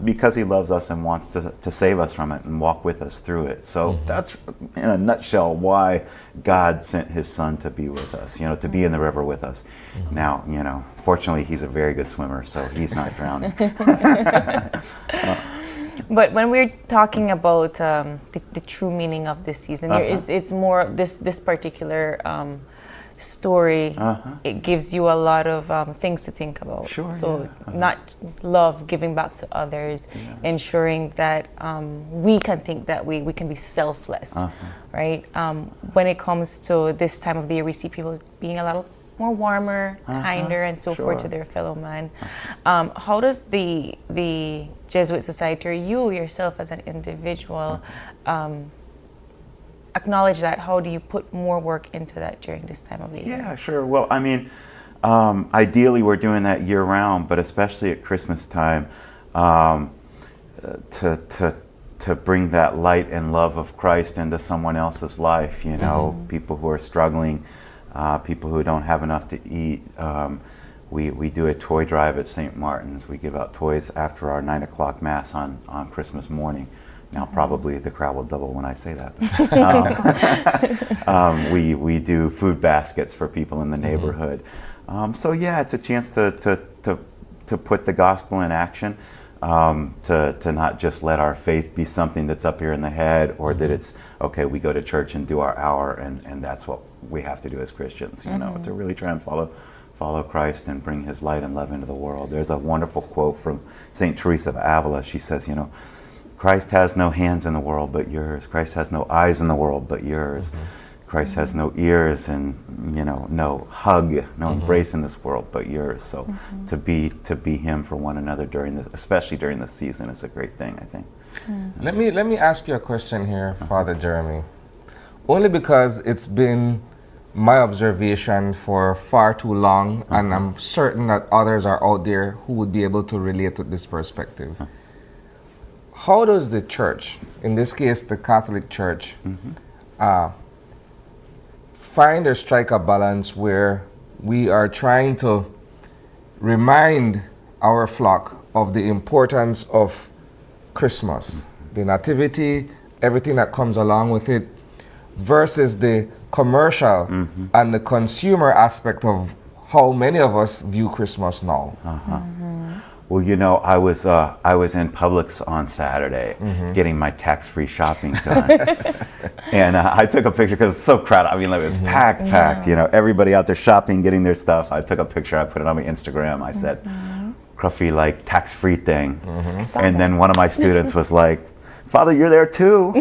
because he loves us and wants to save us from it and walk with us through it. So that's, in a nutshell, why God sent his son to be with us, you know, to be in the river with us. Now, you know, fortunately, he's a very good swimmer, so he's not drowning. But when we're talking about the true meaning of this season, it's more this particular story. It gives you a lot of things to think about. Not love, giving back to others, ensuring that we can think that we can be selfless, right? When it comes to this time of the year, we see people being a little more warmer, kinder, and so forth to their fellow man. How does the Jesuit Society, or you yourself as an individual, acknowledge that? How do you put more work into that during this time of the year? Yeah, sure. Well, I mean, ideally we're doing that year round, but especially at Christmas time, to bring that light and love of Christ into someone else's life, you know, people who are struggling, people who don't have enough to eat. We do a toy drive at St. Martin's. We give out toys after our 9 o'clock Mass on Christmas morning. Now, probably the crowd will double when I say that. We do food baskets for people in the neighborhood. So yeah, it's a chance to put the gospel in action, to not just let our faith be something that's up here in the head, or that it's, okay, we go to church and do our hour and that's what we have to do as Christians, you know, to really try and follow Christ and bring his light and love into the world. There's a wonderful quote from St. Teresa of Avila. She says, you know, Christ has no hands in the world but yours. Christ has no eyes in the world but yours. Christ has no ears and, you know, no hug, no embrace in this world but yours. So to be him for one another especially during this season, is a great thing, I think. Let me ask you a question here, Father Jeremy. Only because it's been my observation for far too long, and I'm certain that others are out there who would be able to relate with this perspective. How does the church, in this case the Catholic Church, find or strike a balance where we are trying to remind our flock of the importance of Christmas, the Nativity, everything that comes along with it, versus the commercial and the consumer aspect of how many of us view Christmas now. Well, you know, I was in Publix on Saturday getting my tax-free shopping done, and I took a picture because it's so crowded. I mean, like, it's packed. You know, everybody out there shopping, getting their stuff. I took a picture. I put it on my Instagram. I said, "Cruffy, like tax-free thing," and then one of my students was like, "Father, you're there too,"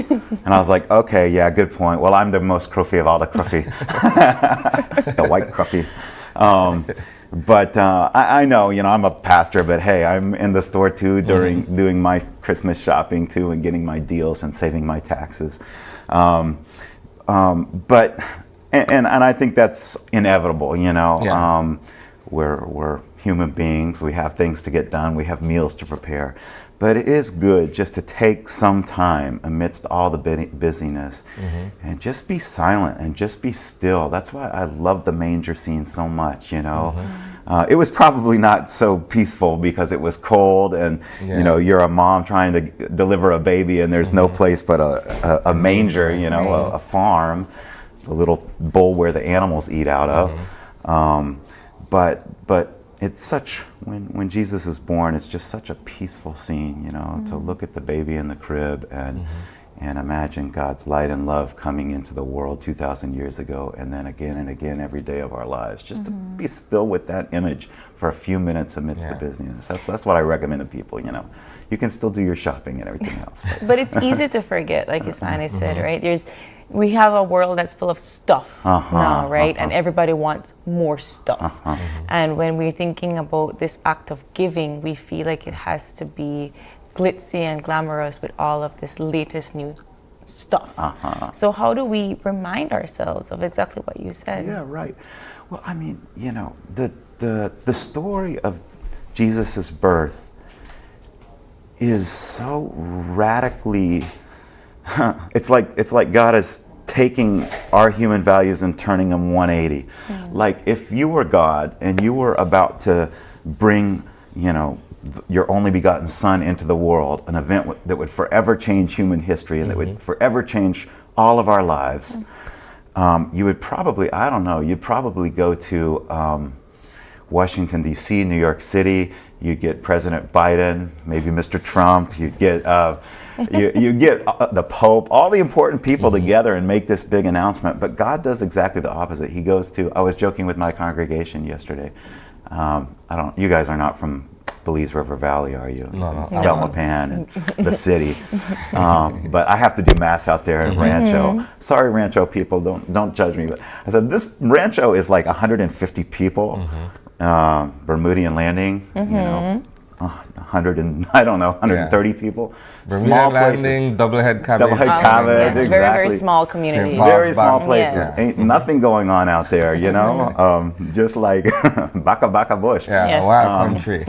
and I was like, "Okay, yeah, good point. Well, I'm the most Cruffy of all the Cruffy, the white Cruffy." But I know, you know, I'm a pastor, but hey, I'm in the store too doing my Christmas shopping too and getting my deals and saving my taxes. But I think that's inevitable, you know. We're human beings. We have things to get done. We have meals to prepare. But it is good just to take some time amidst all the busyness and just be silent and just be still. That's why I love the manger scene so much, you know. It was probably not so peaceful because it was cold and, you know, you're a mom trying to deliver a baby and there's no place but a manger, you know, a farm, a little bowl where the animals eat out of. But it's such, when Jesus is born, it's just such a peaceful scene, you know, to look at the baby in the crib and imagine God's light and love coming into the world 2,000 years ago, and then again and again every day of our lives. Just to be still with that image for a few minutes amidst the busyness. That's what I recommend to people, you know. You can still do your shopping and everything else. But it's easy to forget, like Isani said, right? We have a world that's full of stuff now, right? And everybody wants more stuff. And when we're thinking about this act of giving, we feel like it has to be glitzy and glamorous with all of this latest new stuff. So how do we remind ourselves of exactly what you said? Yeah, right. Well, I mean, you know, the story of Jesus's birth is so radically, it's like God is taking our human values and turning them 180. Like if you were God and you were about to bring, you know, your only begotten Son into the world, an event that would forever change human history and that would forever change all of our lives, you would probably, I don't know, you'd probably go to Washington, D.C., New York City. You get President Biden, maybe Mr. Trump. You get you get the Pope, all the important people together and make this big announcement. But God does exactly the opposite. He goes to. I was joking with my congregation yesterday. You guys are not from Belize River Valley, are you? No. Belmopan and the city. But I have to do mass out there in Rancho. Sorry, Rancho people, don't judge me. But I said this Rancho is like 150 people. Bermudian Landing, you know, 130 people. Bermudian small Landing, places. Doublehead Cabbage. Exactly. Very small communities. Very small places. Yes. Ain't nothing going on out there, you know, just like Baka Baka Bush. Wild country.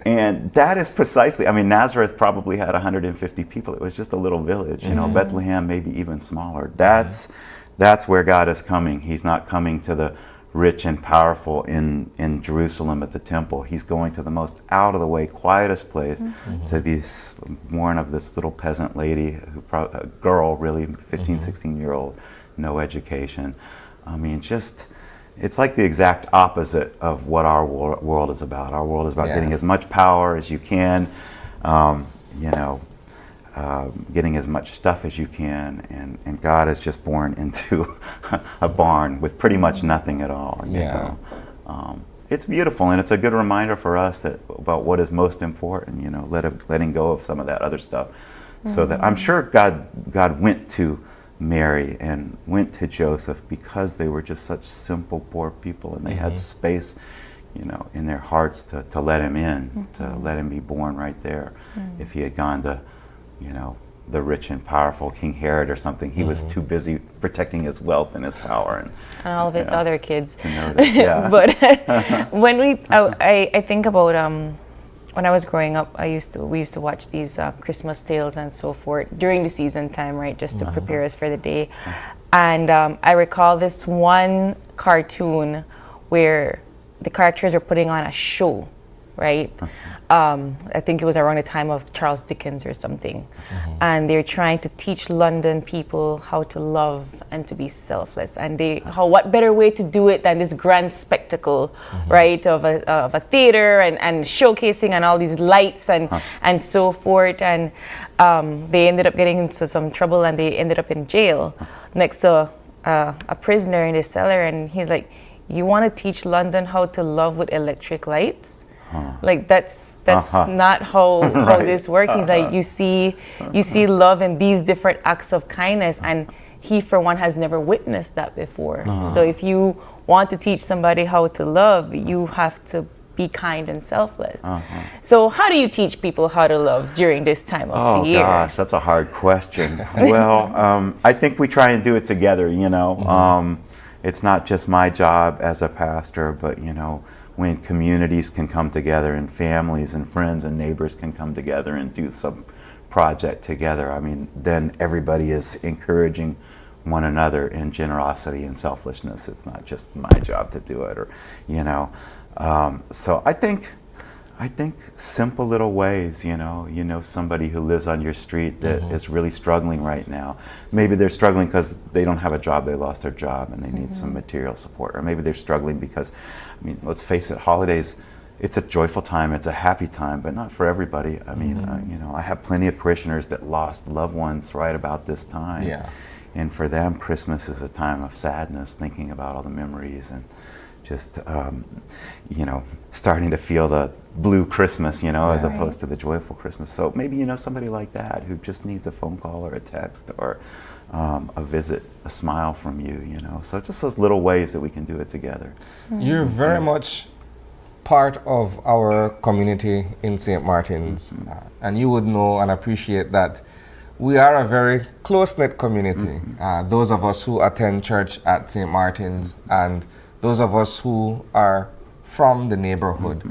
And that is precisely, I mean, Nazareth probably had 150 people. It was just a little village, you know, Bethlehem maybe even smaller. That's where God is coming. He's not coming to the rich and powerful in Jerusalem at the temple. He's going to the most out-of-the-way, quietest place, to this born of this little peasant lady, a girl, really, 15, 16-year-old, no education. I mean, just, it's like the exact opposite of what our world is about. Our world is about getting as much power as you can, you know, getting as much stuff as you can, and God is just born into a barn with pretty much nothing at all. You know? It's beautiful, and it's a good reminder for us about what is most important. You know, letting go of some of that other stuff, so that I'm sure God went to Mary and went to Joseph because they were just such simple, poor people, and they had space, you know, in their hearts to let him in, to let him be born right there. If he had gone to, you know, the rich and powerful King Herod or something, he was too busy protecting his wealth and his power and all of its other kids. But when I think about when I was growing up, we used to watch these Christmas tales and so forth during the season time, right, just to prepare us for the day. And I recall this one cartoon where the characters are putting on a show right? I think it was around the time of Charles Dickens or something. And they're trying to teach London people how to love and to be selfless. And what better way to do it than this grand spectacle, right, of a theater and showcasing and all these lights and so forth. And they ended up getting into some trouble and they ended up in jail next to a prisoner in the cellar. And he's like, you want to teach London how to love with electric lights? Like that's not how this works. He's like, you see love in these different acts of kindness, and he for one has never witnessed that before. So if you want to teach somebody how to love, you have to be kind and selfless. So how do you teach people how to love during this time of the year? Oh gosh, that's a hard question. Well, I think we try and do it together, you know. It's not just my job as a pastor, but you know, when communities can come together and families and friends and neighbors can come together and do some project together, I mean, then everybody is encouraging one another in generosity and selflessness. It's not just my job to do it, or, you know. So I think simple little ways, you know, somebody who lives on your street that is really struggling right now. Maybe they're struggling because they don't have a job, they lost their job and they need some material support. Or maybe they're struggling because, I mean, let's face it, holidays, it's a joyful time, it's a happy time, but not for everybody. I mean, you know, I have plenty of parishioners that lost loved ones right about this time. Yeah. And for them, Christmas is a time of sadness, thinking about all the memories and just, you know, starting to feel the blue Christmas, you know, as opposed to the joyful Christmas. So maybe, you know, somebody like that who just needs a phone call or a text or a visit, a smile from you, you know. So just those little ways that we can do it together. You're very much part of our community in St. Martin's, and you would know and appreciate that we are a very close-knit community. Those of us who attend church at St. Martin's and those of us who are from the neighborhood.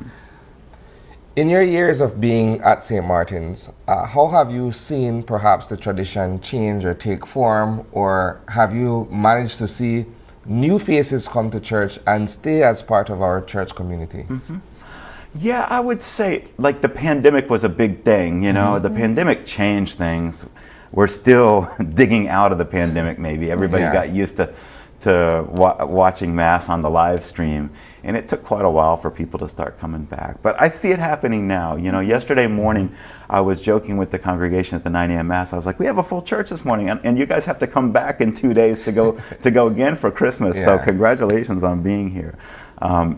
In your years of being at St. Martin's, how have you seen perhaps the tradition change or take form, or have you managed to see new faces come to church and stay as part of our church community? Yeah, I would say like the pandemic was a big thing, you know. The pandemic changed things. We're still digging out of the pandemic maybe. Everybody got used to watching Mass on the live stream, and it took quite a while for people to start coming back. But I see it happening now. You know, yesterday morning I was joking with the congregation at the 9 a.m. Mass. I was like, we have a full church this morning, and you guys have to come back in 2 days to go again for Christmas. So congratulations on being here.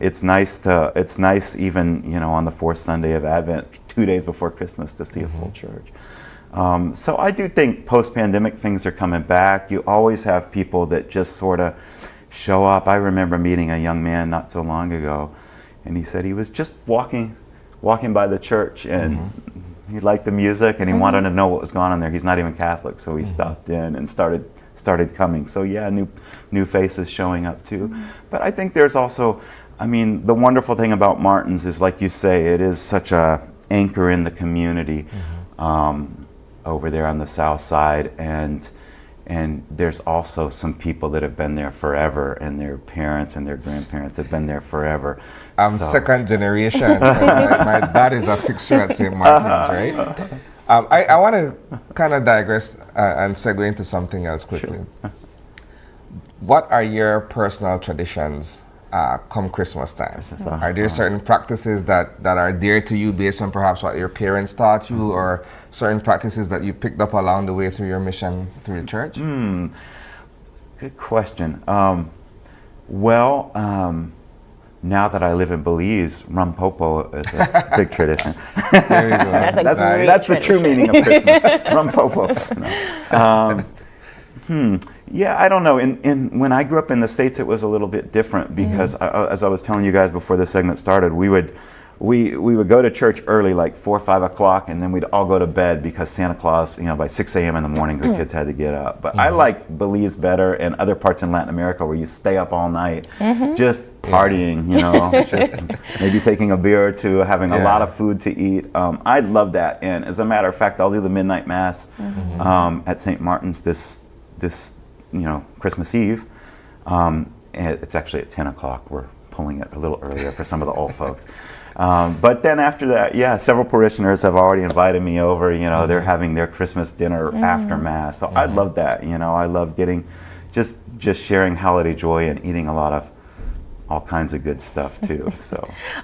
It's nice even, you know, on the fourth Sunday of Advent, 2 days before Christmas, to see a full church. So I do think post-pandemic things are coming back. You always have people that just sort of show up. I remember meeting a young man not so long ago, and he said he was just walking by the church, and he liked the music, and he wanted to know what was going on there. He's not even Catholic, so he stopped in and started coming. So yeah, new faces showing up too. But I think there's also, I mean, the wonderful thing about Martin's is, like you say, it is such a anchor in the community. Over there on the south side, and there's also some people that have been there forever, and their parents and their grandparents have been there forever. I'm second generation. My dad is a fixture at St. Martin's, right? I want to kind of digress and segue into something else quickly. Sure. What are your personal traditions come Christmas time? Are there certain practices that are dear to you based on perhaps what your parents taught you, or certain practices that you picked up along the way through your mission through the church? Good question. Now that I live in Belize, rum popo is a big tradition. There you go. That's the true meaning of Christmas. Rum popo. No. Yeah, I don't know. When I grew up in the States, it was a little bit different because, as I was telling you guys before the segment started, we would go to church early, like 4 or 5 o'clock, and then we'd all go to bed because Santa Claus, you know, by 6 a.m. in the morning, the kids had to get up. But I like Belize better, and other parts in Latin America where you stay up all night, just partying, you know, just maybe taking a beer or two, having a lot of food to eat. I love that. And as a matter of fact, I'll do the midnight mass at St. Martin's this you know, Christmas Eve. It's actually at 10 o'clock. We're pulling it a little earlier for some of the old folks. But then after that, yeah, several parishioners have already invited me over. You know, they're having their Christmas dinner after Mass. So I love that. You know, I love getting, just sharing holiday joy and eating a lot of all kinds of good stuff too. So,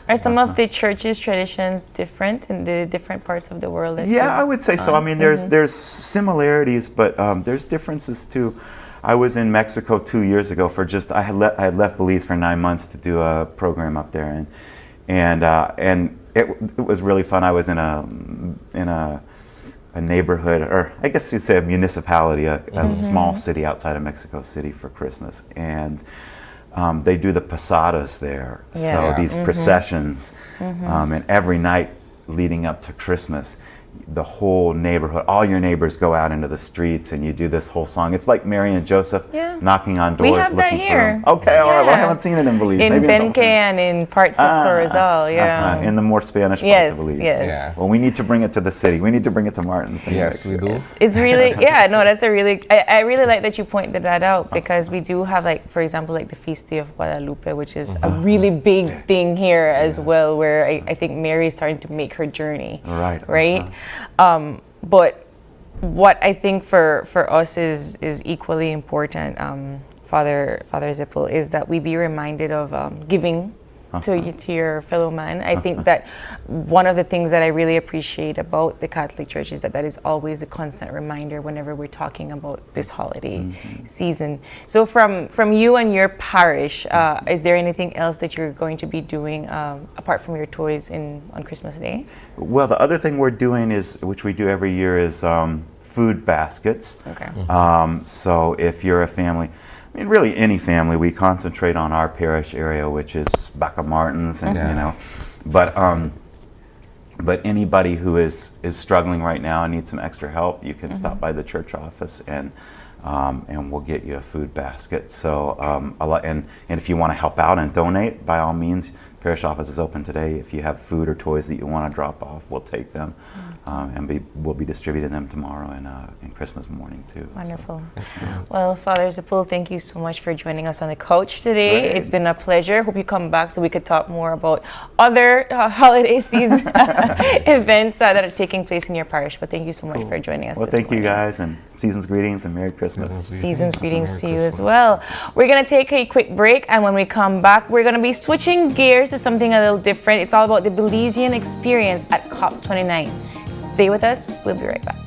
are some of the church's traditions different in the different parts of the world? Yeah, I would say so. I mean, there's similarities, but there's differences too. I was in Mexico 2 years ago for just I had left Belize for 9 months to do a program up there, and it was really fun. I was in a neighborhood, or I guess you'd say a municipality, a small city outside of Mexico City for Christmas, and they do the posadas there. So these processions, and every night leading up to Christmas, the whole neighborhood, all your neighbors go out into the streets and you do this whole song. It's like Mary and Joseph knocking on doors, we have looking that here. for them. Okay, all right. Well, I haven't seen it in Belize. In Maybe Benque and in parts of Corozal, in the more Spanish parts of Belize. Yes. Well, we need to bring it to the city. We need to bring it to Martins. Yes, we do. It's really, that's a really, I really like that you pointed that out, because we do have, like, for example, like the Feast Day of Guadalupe, which is a really big thing here as well, where I think Mary is starting to make her journey. Right? But what I think for us is equally important, Father Zippel, is that we be reminded of giving to your fellow man. I think that one of the things that I really appreciate about the Catholic Church is that is always a constant reminder whenever we're talking about this holiday season. So from you and your parish, is there anything else that you're going to be doing apart from your toys on Christmas Day? Well, the other thing we're doing is, which we do every year, is food baskets. Okay. So if you're a family, I mean, really any family, we concentrate on our parish area, which is Baca Martins, and you know, but anybody who is struggling right now and needs some extra help, you can stop by the church office and we'll get you a food basket. So and if you want to help out and donate, by all means, parish office is open today. If you have food or toys that you want to drop off, we'll take them, and we'll be distributing them tomorrow and Christmas morning too. Wonderful. So. Well, Father Zippel, thank you so much for joining us on the couch today. Great. It's been a pleasure. Hope you come back so we could talk more about other holiday season events that are taking place in your parish. But thank you so much for joining us. Well, thank you guys, and season's greetings and Merry Christmas. Season's greetings to you as well. We're going to take a quick break, and when we come back, we're going to be switching gears to something a little different. It's all about the Belizean experience at COP29. Stay with us. We'll be right back.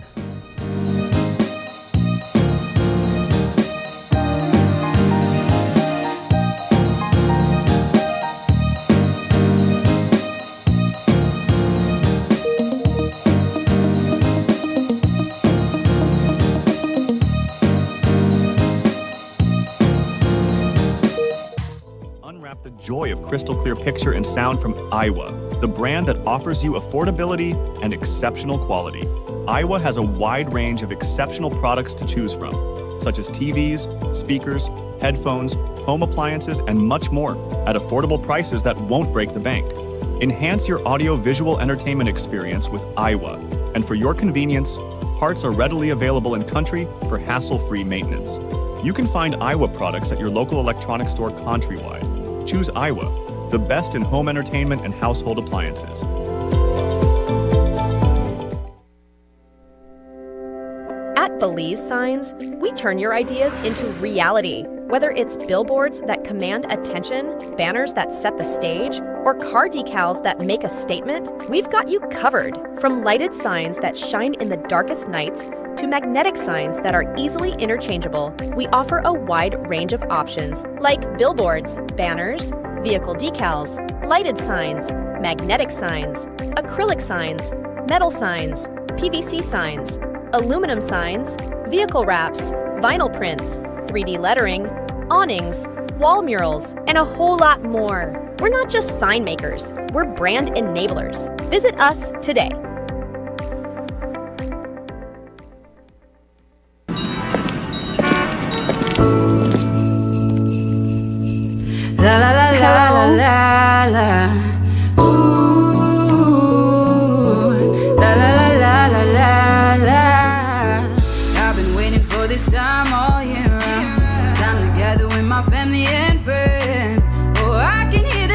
The joy of crystal clear picture and sound from Iowa, the brand that offers you affordability and exceptional quality. Iowa has a wide range of exceptional products to choose from, such as TVs, speakers, headphones, home appliances, and much more at affordable prices that won't break the bank. Enhance your audio-visual entertainment experience with Iowa, and for your convenience, parts are readily available in country for hassle-free maintenance. You can find Iowa products at your local electronics store countrywide. Choose Iowa, the best in home entertainment and household appliances. At Belize Signs, we turn your ideas into reality. Whether it's billboards that command attention, banners that set the stage, or car decals that make a statement, we've got you covered. From lighted signs that shine in the darkest nights to magnetic signs that are easily interchangeable, we offer a wide range of options like billboards, banners, vehicle decals, lighted signs, magnetic signs, acrylic signs, metal signs, PVC signs, aluminum signs, vehicle wraps, vinyl prints, 3D lettering, awnings, wall murals, and a whole lot more. We're not just sign makers, we're brand enablers. Visit us today. La la la la la la. Ooh, la la la la la la la. I've been waiting for this time all year round. Time to gather with my family and friends. Oh, I can hear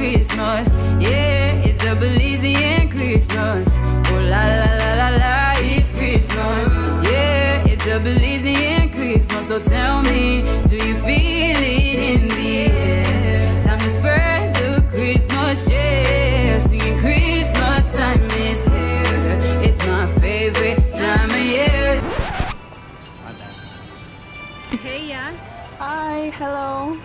Christmas. Yeah, it's a Belizean Christmas. Oh la la la la la, it's Christmas. Yeah, it's a Belizean Christmas. So tell me, do you feel it in the air? Time to spread the Christmas cheer. Singing Christmas time is here. It's my favorite time of year. Hey, yeah. Hi, hello.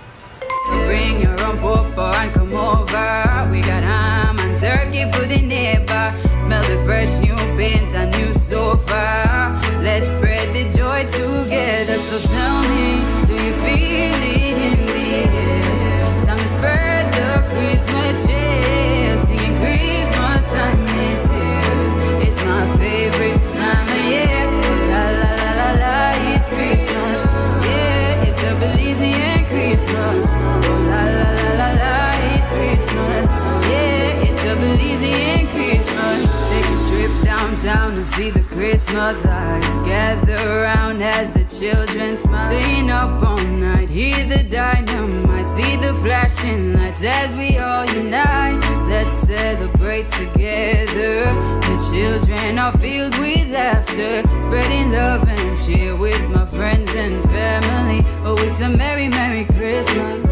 Bring your own papa and come over. We got ham and turkey for the neighbor. Smell the fresh new paint and new sofa. Let's spread the joy together. So tell me, do you feel it in the air? Time to spread the Christmas cheer. Singing Christmas time is here. It's my favorite time of year. La la la la la, it's Christmas. Yeah, it's a Belizean Christmas. Oh la la la la la, it's Christmas. Yeah, it's a Belizean Christmas. Take a trip downtown to see the Christmas lights. Gather around as the children smile. Staying up all night, hear the dynamite. See the flashing lights as we all unite. Let's celebrate together. The children are filled with laughter, spreading love and cheer with my friends and family. Oh, it's a merry, merry Christmas.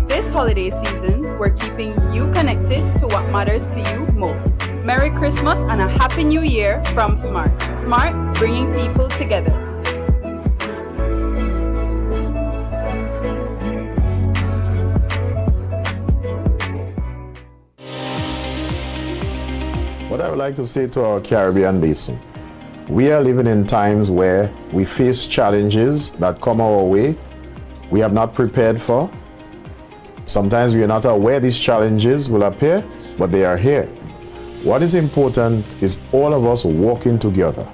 This holiday season, we're keeping you connected to what matters to you most. Merry Christmas and a Happy New Year from Smart. Smart, bringing people together. What I would like to say to our Caribbean basin, we are living in times where we face challenges that come our way we have not prepared for. Sometimes we are not aware these challenges will appear, but they are here. What is important is all of us working together.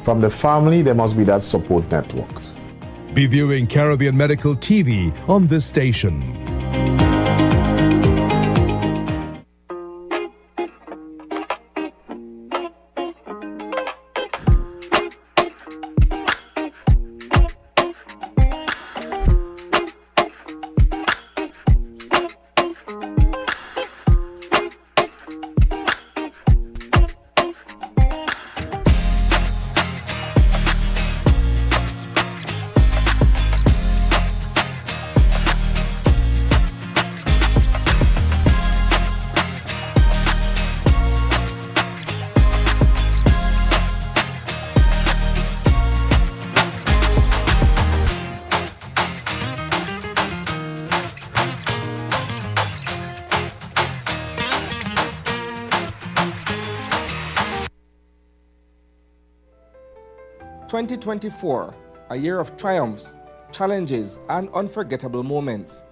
From the family, there must be that support network. Be viewing Caribbean Medical TV on this station. (2024), a year of triumphs, challenges, and unforgettable moments.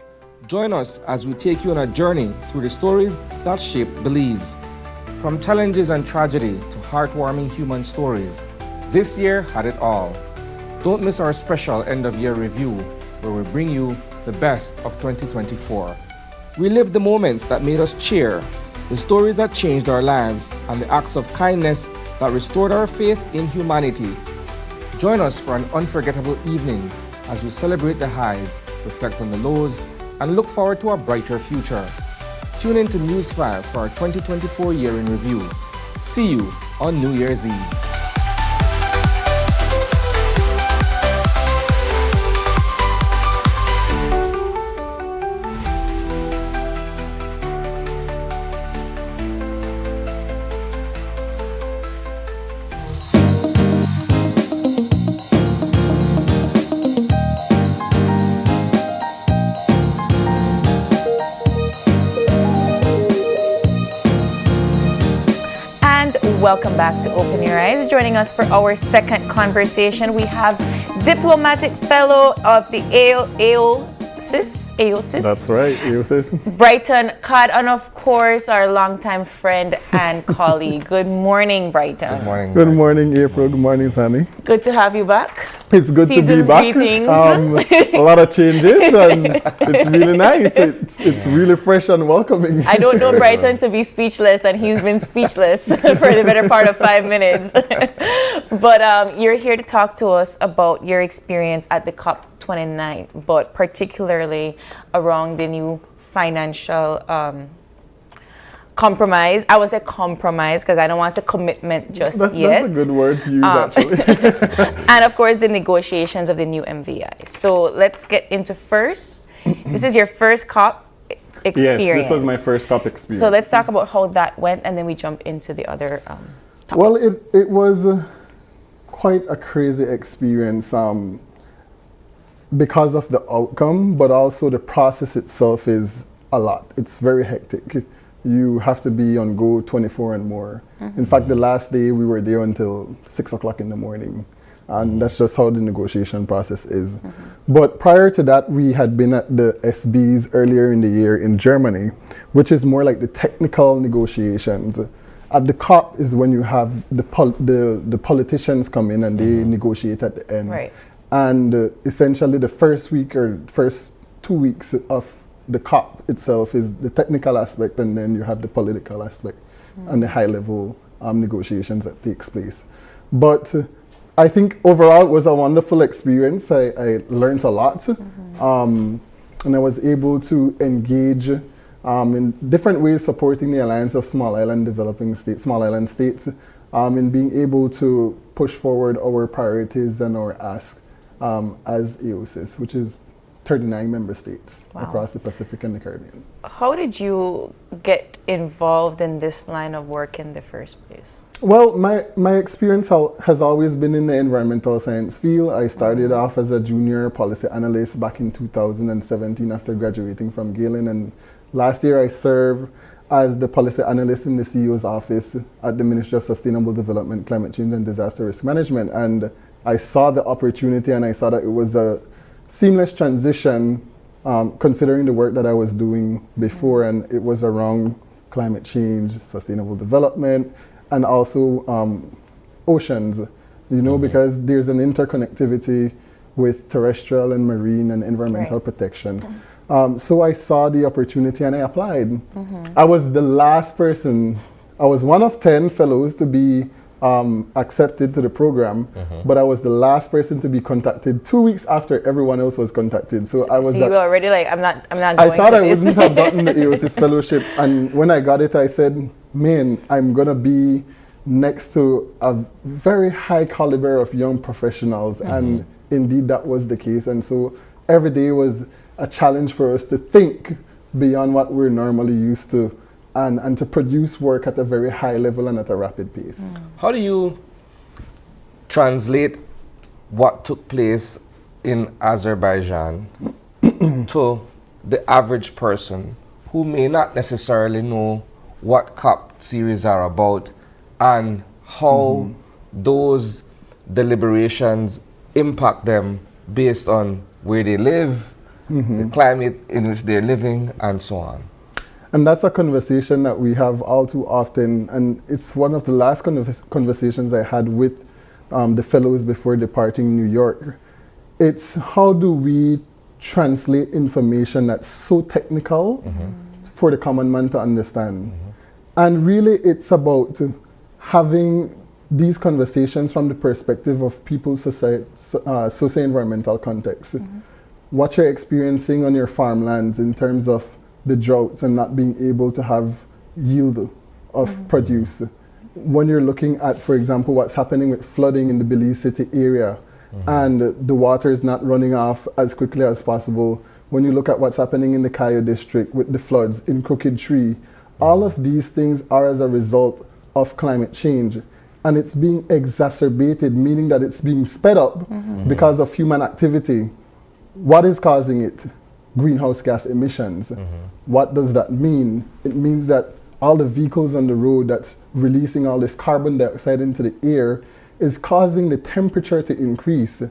Join us as we take you on a journey through the stories that shaped Belize. From challenges and tragedy to heartwarming human stories, this year had it all. Don't miss our special end-of-year review, where we bring you the best of 2024. We lived the moments that made us cheer, the stories that changed our lives, and the acts of kindness that restored our faith in humanity. Join us for an unforgettable evening as we celebrate the highs, reflect on the lows, and look forward to a brighter future. Tune in to News 5 for our 2024 year in review. See you on New Year's Eve. Welcome back to Open Your Eyes. Joining us for our second conversation, we have diplomatic fellow of the AOSIS. That's right, AOSIS. Brighton Codd, and of course our longtime friend and colleague. Good morning, Brighton. Good morning. Good morning, April. Good morning, Sunny. Good to have you back. It's good to be back. Greetings. A lot of changes, and it's really nice. It's really fresh and welcoming. I don't know Brighton to be speechless, and he's been speechless for the better part of 5 minutes. But you're here to talk to us about your experience at the COP29, but particularly around the new financial compromise. I would say compromise because I don't want to say commitment just yet. That's a good word to use, actually. And of course, the negotiations of the new MVI. So let's get into first. This is your first COP experience. Yes, this was my first COP experience. So let's talk about how that went, and then we jump into the other topics. Well, it was quite a crazy experience because of the outcome, but also the process itself is a lot. It's very hectic. You have to be on go 24 and more. In fact, the last day we were there until 6 o'clock in the morning. And that's just how the negotiation process is. But prior to that, we had been at the SBs earlier in the year in Germany, which is more like the technical negotiations. At the COP is when you have the politicians come in and they negotiate at the end. Right. And essentially the first week or first 2 weeks of the COP itself is the technical aspect, and then you have the political aspect and the high level negotiations that takes place. But I think overall it was a wonderful experience. I learned a lot, and I was able to engage in different ways supporting the Alliance of Small Island States, in being able to push forward our priorities and our ask as AOSIS, which is 39 member states across the Pacific and the Caribbean. How did you get involved in this line of work in the first place? Well, my experience has always been in the environmental science field. I started off as a junior policy analyst back in 2017 after graduating from Galen, and last year I served as the policy analyst in the CEO's office at the Ministry of Sustainable Development, Climate Change and Disaster Risk Management. And I saw the opportunity, and I saw that it was a seamless transition considering the work that I was doing before, and it was around climate change, sustainable development, and also oceans, because there's an interconnectivity with terrestrial and marine and environmental protection. So I saw the opportunity and I applied. I was the last person, I was one of 10 fellows to be accepted to the program, but I was the last person to be contacted 2 weeks after everyone else was contacted. So I was. So you were already like, I'm not going. I thought I wouldn't have gotten the AOSIS fellowship, and when I got it, I said, "Man, I'm gonna be next to a very high caliber of young professionals," and indeed that was the case. And so every day was a challenge for us to think beyond what we're normally used to. And to produce work at a very high level and at a rapid pace. How do you translate what took place in Azerbaijan to the average person who may not necessarily know what COP series are about and how those deliberations impact them based on where they live, the climate in which they're living, and so on? And that's a conversation that we have all too often, and it's one of the last conversations I had with the fellows before departing New York. It's how do we translate information that's so technical for the common man to understand. And really it's about having these conversations from the perspective of people's socio-environmental context. What you're experiencing on your farmlands in terms of the droughts and not being able to have yield of produce. When you're looking at, for example, what's happening with flooding in the Belize City area and the water is not running off as quickly as possible. When you look at what's happening in the Cayo district with the floods in Crooked Tree, all of these things are as a result of climate change. And it's being exacerbated, meaning that it's being sped up because of human activity. What is causing it? Greenhouse gas emissions. What does that mean? It means that all the vehicles on the road that's releasing all this carbon dioxide into the air is causing the temperature to increase.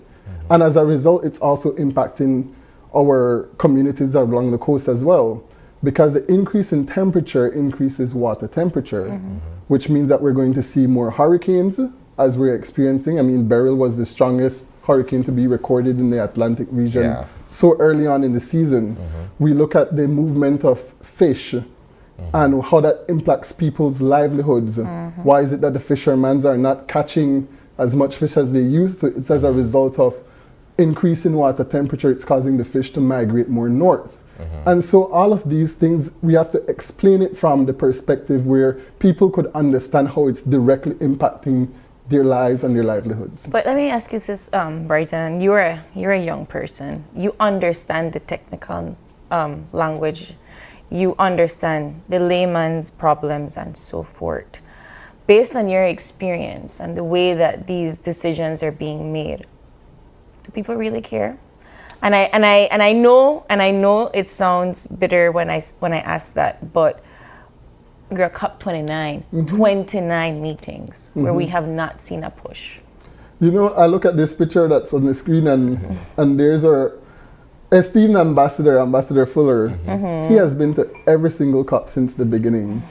And as a result, it's also impacting our communities along the coast as well, because the increase in temperature increases water temperature, which means that we're going to see more hurricanes as we're experiencing. I mean, Beryl was the strongest hurricane to be recorded in the Atlantic region so early on in the season. We look at the movement of fish and how that impacts people's livelihoods. Why is it that the fishermen are not catching as much fish as they used to? It's as a result of increase in water temperature. It's causing the fish to migrate more north. And so all of these things, we have to explain it from the perspective where people could understand how it's directly impacting their lives and their livelihoods. But let me ask you this, Brighton, you're a young person. You understand the technical language. You understand the layman's problems and so forth. Based on your experience and the way that these decisions are being made, do people really care? And I know it sounds bitter when I ask that, but girl, COP29, 29 meetings where we have not seen a push. You know, I look at this picture that's on the screen, and there's our esteemed ambassador, Ambassador Fuller. He has been to every single COP since the beginning.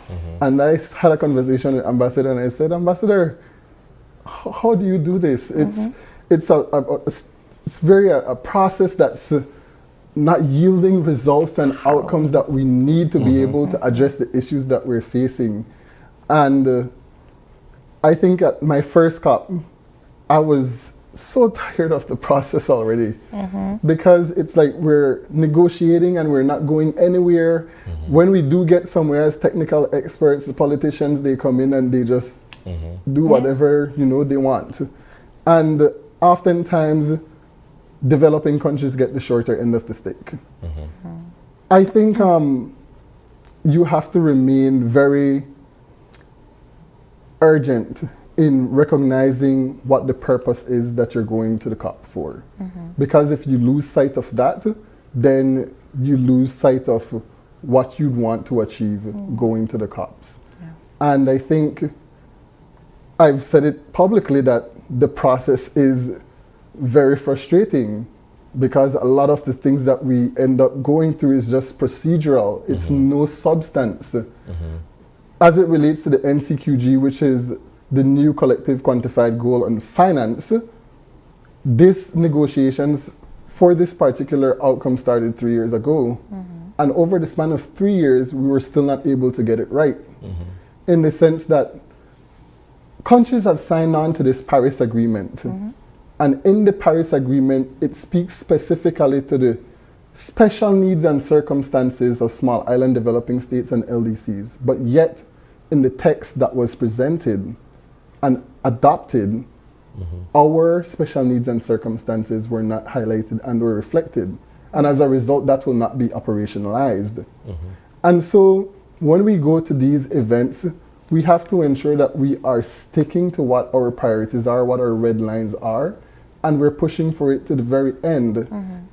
And I had a conversation with Ambassador, and I said, Ambassador, how do you do this? It's very a process that's not yielding results and outcomes that we need to be able to address the issues that we're facing. And I think at my first COP, I was so tired of the process already because it's like we're negotiating and we're not going anywhere. When we do get somewhere as technical experts, the politicians, they come in and they just do whatever they want. And oftentimes, developing countries get the shorter end of the stick. I think you have to remain very urgent in recognizing what the purpose is that you're going to the COP for. Because if you lose sight of that, then you lose sight of what you'd want to achieve going to the COPs. And I think I've said it publicly that the process is very frustrating because a lot of the things that we end up going through is just procedural. It's no substance. As it relates to the NCQG, which is the new collective quantified goal on finance, these negotiations for this particular outcome started 3 years ago. And over the span of 3 years, we were still not able to get it right. In the sense that countries have signed on to this Paris Agreement. And in the Paris Agreement, it speaks specifically to the special needs and circumstances of small island developing states and LDCs. But yet, in the text that was presented and adopted, our special needs and circumstances were not highlighted and were reflected. And as a result, that will not be operationalized. And so, when we go to these events, we have to ensure that we are sticking to what our priorities are, what our red lines are, and we're pushing for it to the very end.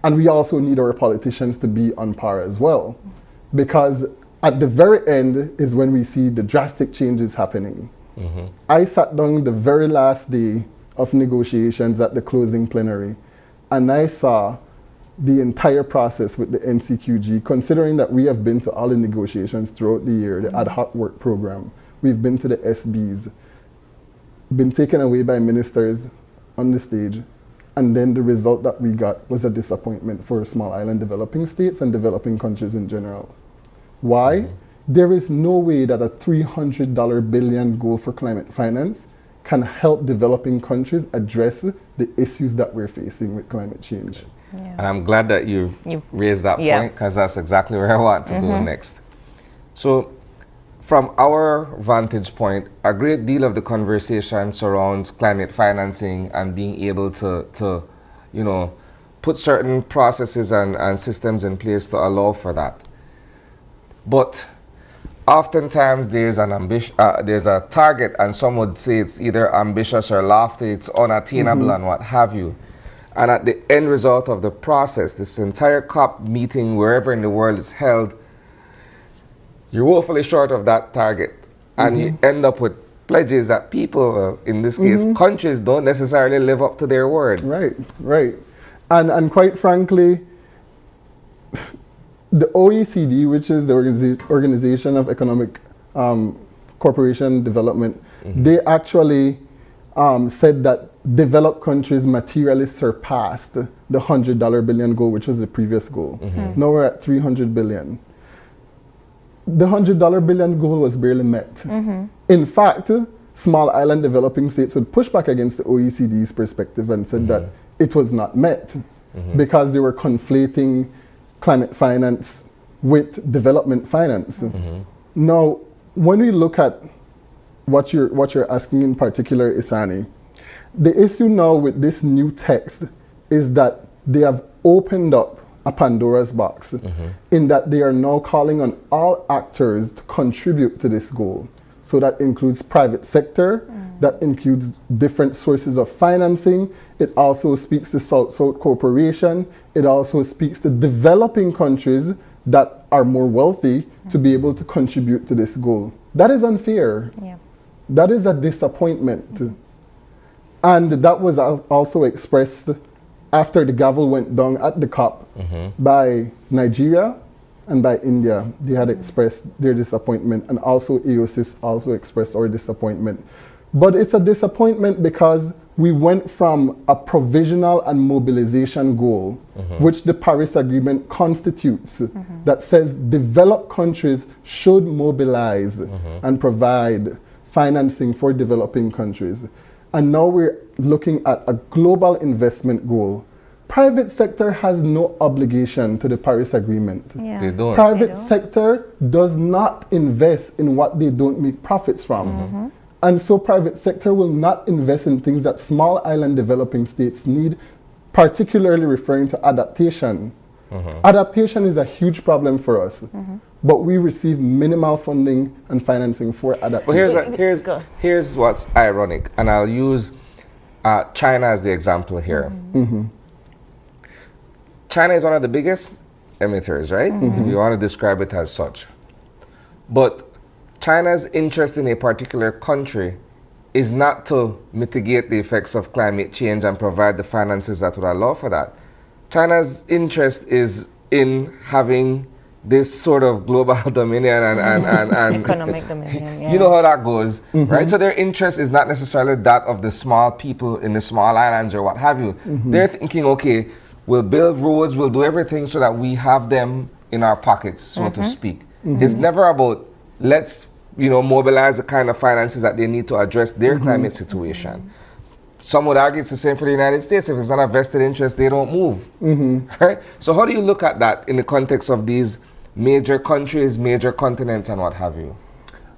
And we also need our politicians to be on par as well. Because at the very end is when we see the drastic changes happening. I sat down the very last day of negotiations at the closing plenary, and I saw the entire process with the NCQG, considering that we have been to all the negotiations throughout the year, the ad hoc work program. We've been to the SBs, been taken away by ministers on the stage, and then the result that we got was a disappointment for small island developing states and developing countries in general. Why? There is no way that a $300 billion goal for climate finance can help developing countries address the issues that we're facing with climate change. And I'm glad that you've raised that point, because that's exactly where I want to go next. So, from our vantage point, a great deal of the conversation surrounds climate financing and being able to put certain processes and systems in place to allow for that. But oftentimes there's a target, and some would say it's either ambitious or lofty, it's unattainable and what have you. And at the end result of the process, this entire COP meeting, wherever in the world it's held, you're woefully short of that target. And you end up with pledges that people, in this case, countries, don't necessarily live up to their word. Right. And quite frankly, the OECD, which is the Organization of Economic Cooperation and Development, they actually said that developed countries materially surpassed the $100 billion goal, which was the previous goal. Now we're at $300 billion. The $100 billion goal was barely met. In fact, small island developing states would push back against the OECD's perspective and said that it was not met because they were conflating climate finance with development finance. Now, when we look at what you're asking in particular, Isani, the issue now with this new text is that they have opened up a Pandora's box in that they are now calling on all actors to contribute to this goal. So that includes private sector, that includes different sources of financing. It also speaks to South-South cooperation. It also speaks to developing countries that are more wealthy to be able to contribute to this goal. That is unfair. Yeah. That is a disappointment. And that was also expressed after the gavel went down at the COP by Nigeria and by India. They had expressed their disappointment, and also AOSIS also expressed our disappointment. But it's a disappointment because we went from a provisional and mobilization goal, which the Paris Agreement constitutes, that says developed countries should mobilize and provide financing for developing countries. And now we're looking at a global investment goal. Private sector has no obligation to the Paris Agreement. Yeah. They don't. Private sector does not invest in what they don't make profits from. And so private sector will not invest in things that small island developing states need, particularly referring to adaptation. Adaptation is a huge problem for us, but we receive minimal funding and financing for adaptation. Well, here's what's ironic, and I'll use China as the example here. China is one of the biggest emitters, right? If you want to describe it as such. But China's interest in a particular country is not to mitigate the effects of climate change and provide the finances that would allow for that. China's interest is in having this sort of global dominion and economic dominion. Yeah. You know how that goes, right? So their interest is not necessarily that of the small people in the small islands or what have you. They're thinking, okay, we'll build roads, we'll do everything so that we have them in our pockets, so to speak. It's never about let's mobilize the kind of finances that they need to address their climate situation. Some would argue it's the same for the United States. If it's not a vested interest, they don't move. Right? So how do you look at that in the context of these major countries, major continents, and what have you?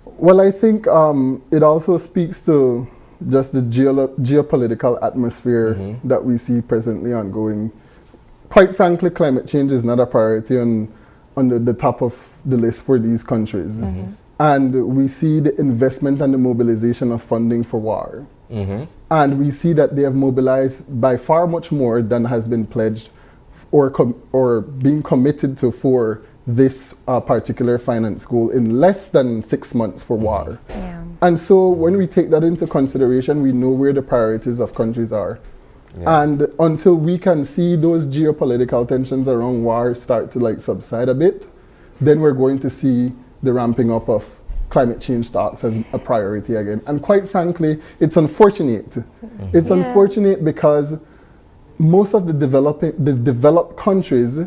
Well, I think it also speaks to just the geopolitical atmosphere that we see presently ongoing. Quite frankly, climate change is not a priority on the top of the list for these countries. And we see the investment and the mobilization of funding for war. And we see that they have mobilized by far much more than has been pledged or being committed to for this particular finance goal in less than 6 months for war. And so when we take that into consideration, we know where the priorities of countries are. And until we can see those geopolitical tensions around war start to subside a bit, then we're going to see the ramping up of climate change talks as a priority again. And quite frankly, it's unfortunate. It's unfortunate because most of the developed countries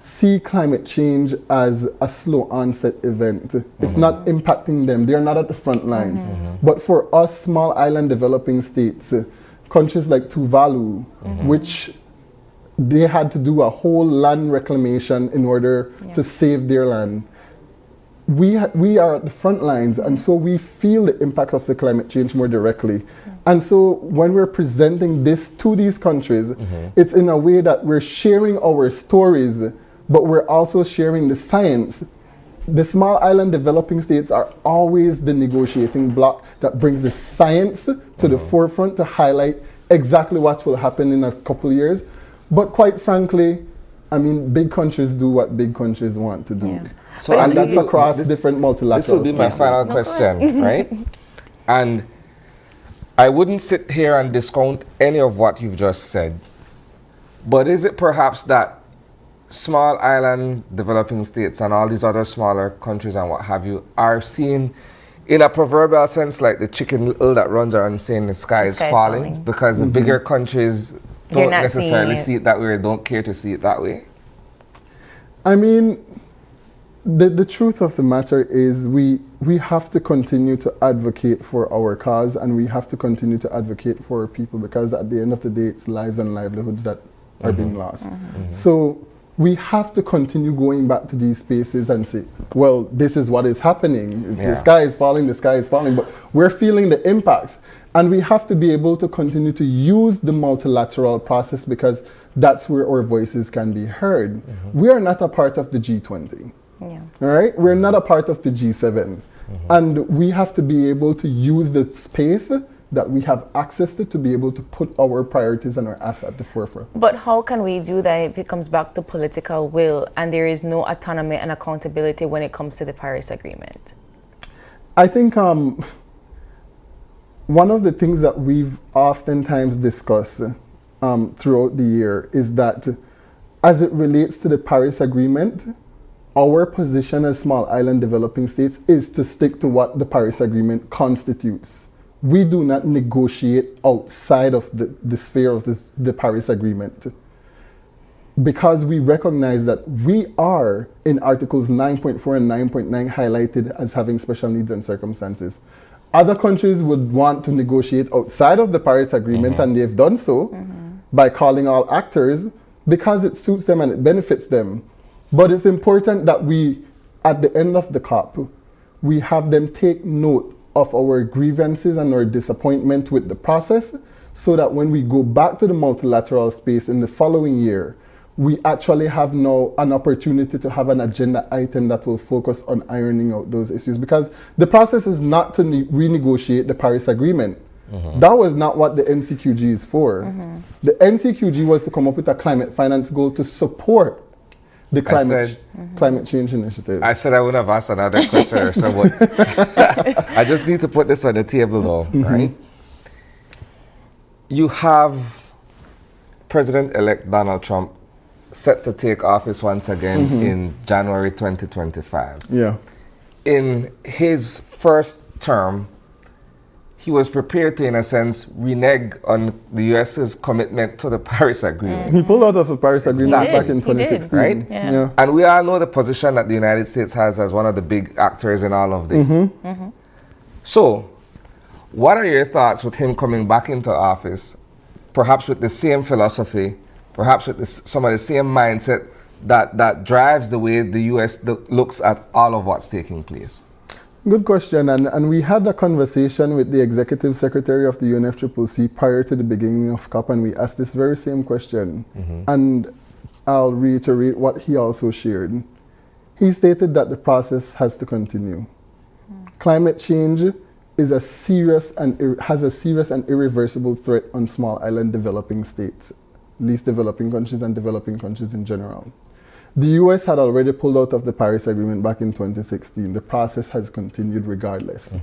see climate change as a slow onset event. It's not impacting them. They're not at the front lines. But for us small island developing states, countries like Tuvalu, which they had to do a whole land reclamation in order to save their land. We are at the front lines, and so we feel the impact of the climate change more directly. And so when we're presenting this to these countries, it's in a way that we're sharing our stories, but we're also sharing the science. The small island developing states are always the negotiating bloc that brings the science to the forefront to highlight exactly what will happen in a couple of years. But quite frankly, I mean, big countries do what big countries want to do. So and that's across different multilaterals. This will be my final question, right? And I wouldn't sit here and discount any of what you've just said. But is it perhaps that small island developing states and all these other smaller countries and what have you are seen in a proverbial sense like the chicken little that runs around saying the sky is falling because the bigger countries don't necessarily see it that way or don't care to see it that way? I mean, the truth of the matter is we have to continue to advocate for our cause, and we have to continue to advocate for our people, because at the end of the day, it's lives and livelihoods that are being lost. So we have to continue going back to these spaces and say, well, this is what is happening. The sky is falling, but we're feeling the impacts. And we have to be able to continue to use the multilateral process because that's where our voices can be heard. We are not a part of the G20, all right? We're not a part of the G7. And we have to be able to use the space that we have access to be able to put our priorities and our assets at the forefront. But how can we do that if it comes back to political will and there is no autonomy and accountability when it comes to the Paris Agreement? I think one of the things that we've oftentimes discussed throughout the year is that as it relates to the Paris Agreement, our position as small island developing states is to stick to what the Paris Agreement constitutes. We do not negotiate outside of the sphere of the Paris Agreement because we recognize that we are in Articles 9.4 and 9.9 highlighted as having special needs and circumstances. Other countries would want to negotiate outside of the Paris Agreement, and they've done so by calling all actors because it suits them and it benefits them. But it's important that we, at the end of the COP, we have them take note of our grievances and our disappointment with the process so that when we go back to the multilateral space in the following year, we actually have now an opportunity to have an agenda item that will focus on ironing out those issues, because the process is not to renegotiate the Paris Agreement. That was not what the NCQG is for. The NCQG was to come up with a climate finance goal to support the climate change initiative. I said I would have asked another question or so, but I just need to put this on the table though, right? You have President-elect Donald Trump set to take office once again in January 2025. Yeah. In his first term, he was prepared to, in a sense, renege on the U.S.'s commitment to the Paris Agreement. He pulled out of the Paris Agreement back in 2016. Right? Yeah. And we all know the position that the United States has as one of the big actors in all of this. So, what are your thoughts with him coming back into office, perhaps with the same philosophy, perhaps with some of the same mindset that drives the way the U.S. looks at all of what's taking place? Good question, and we had a conversation with the Executive Secretary of the UNFCCC prior to the beginning of COP, and we asked this very same question. And I'll reiterate what he also shared. He stated that the process has to continue. Climate change is a serious and has a serious and irreversible threat on small island developing states, least developing countries and developing countries in general. The US had already pulled out of the Paris Agreement back in 2016. The process has continued regardless.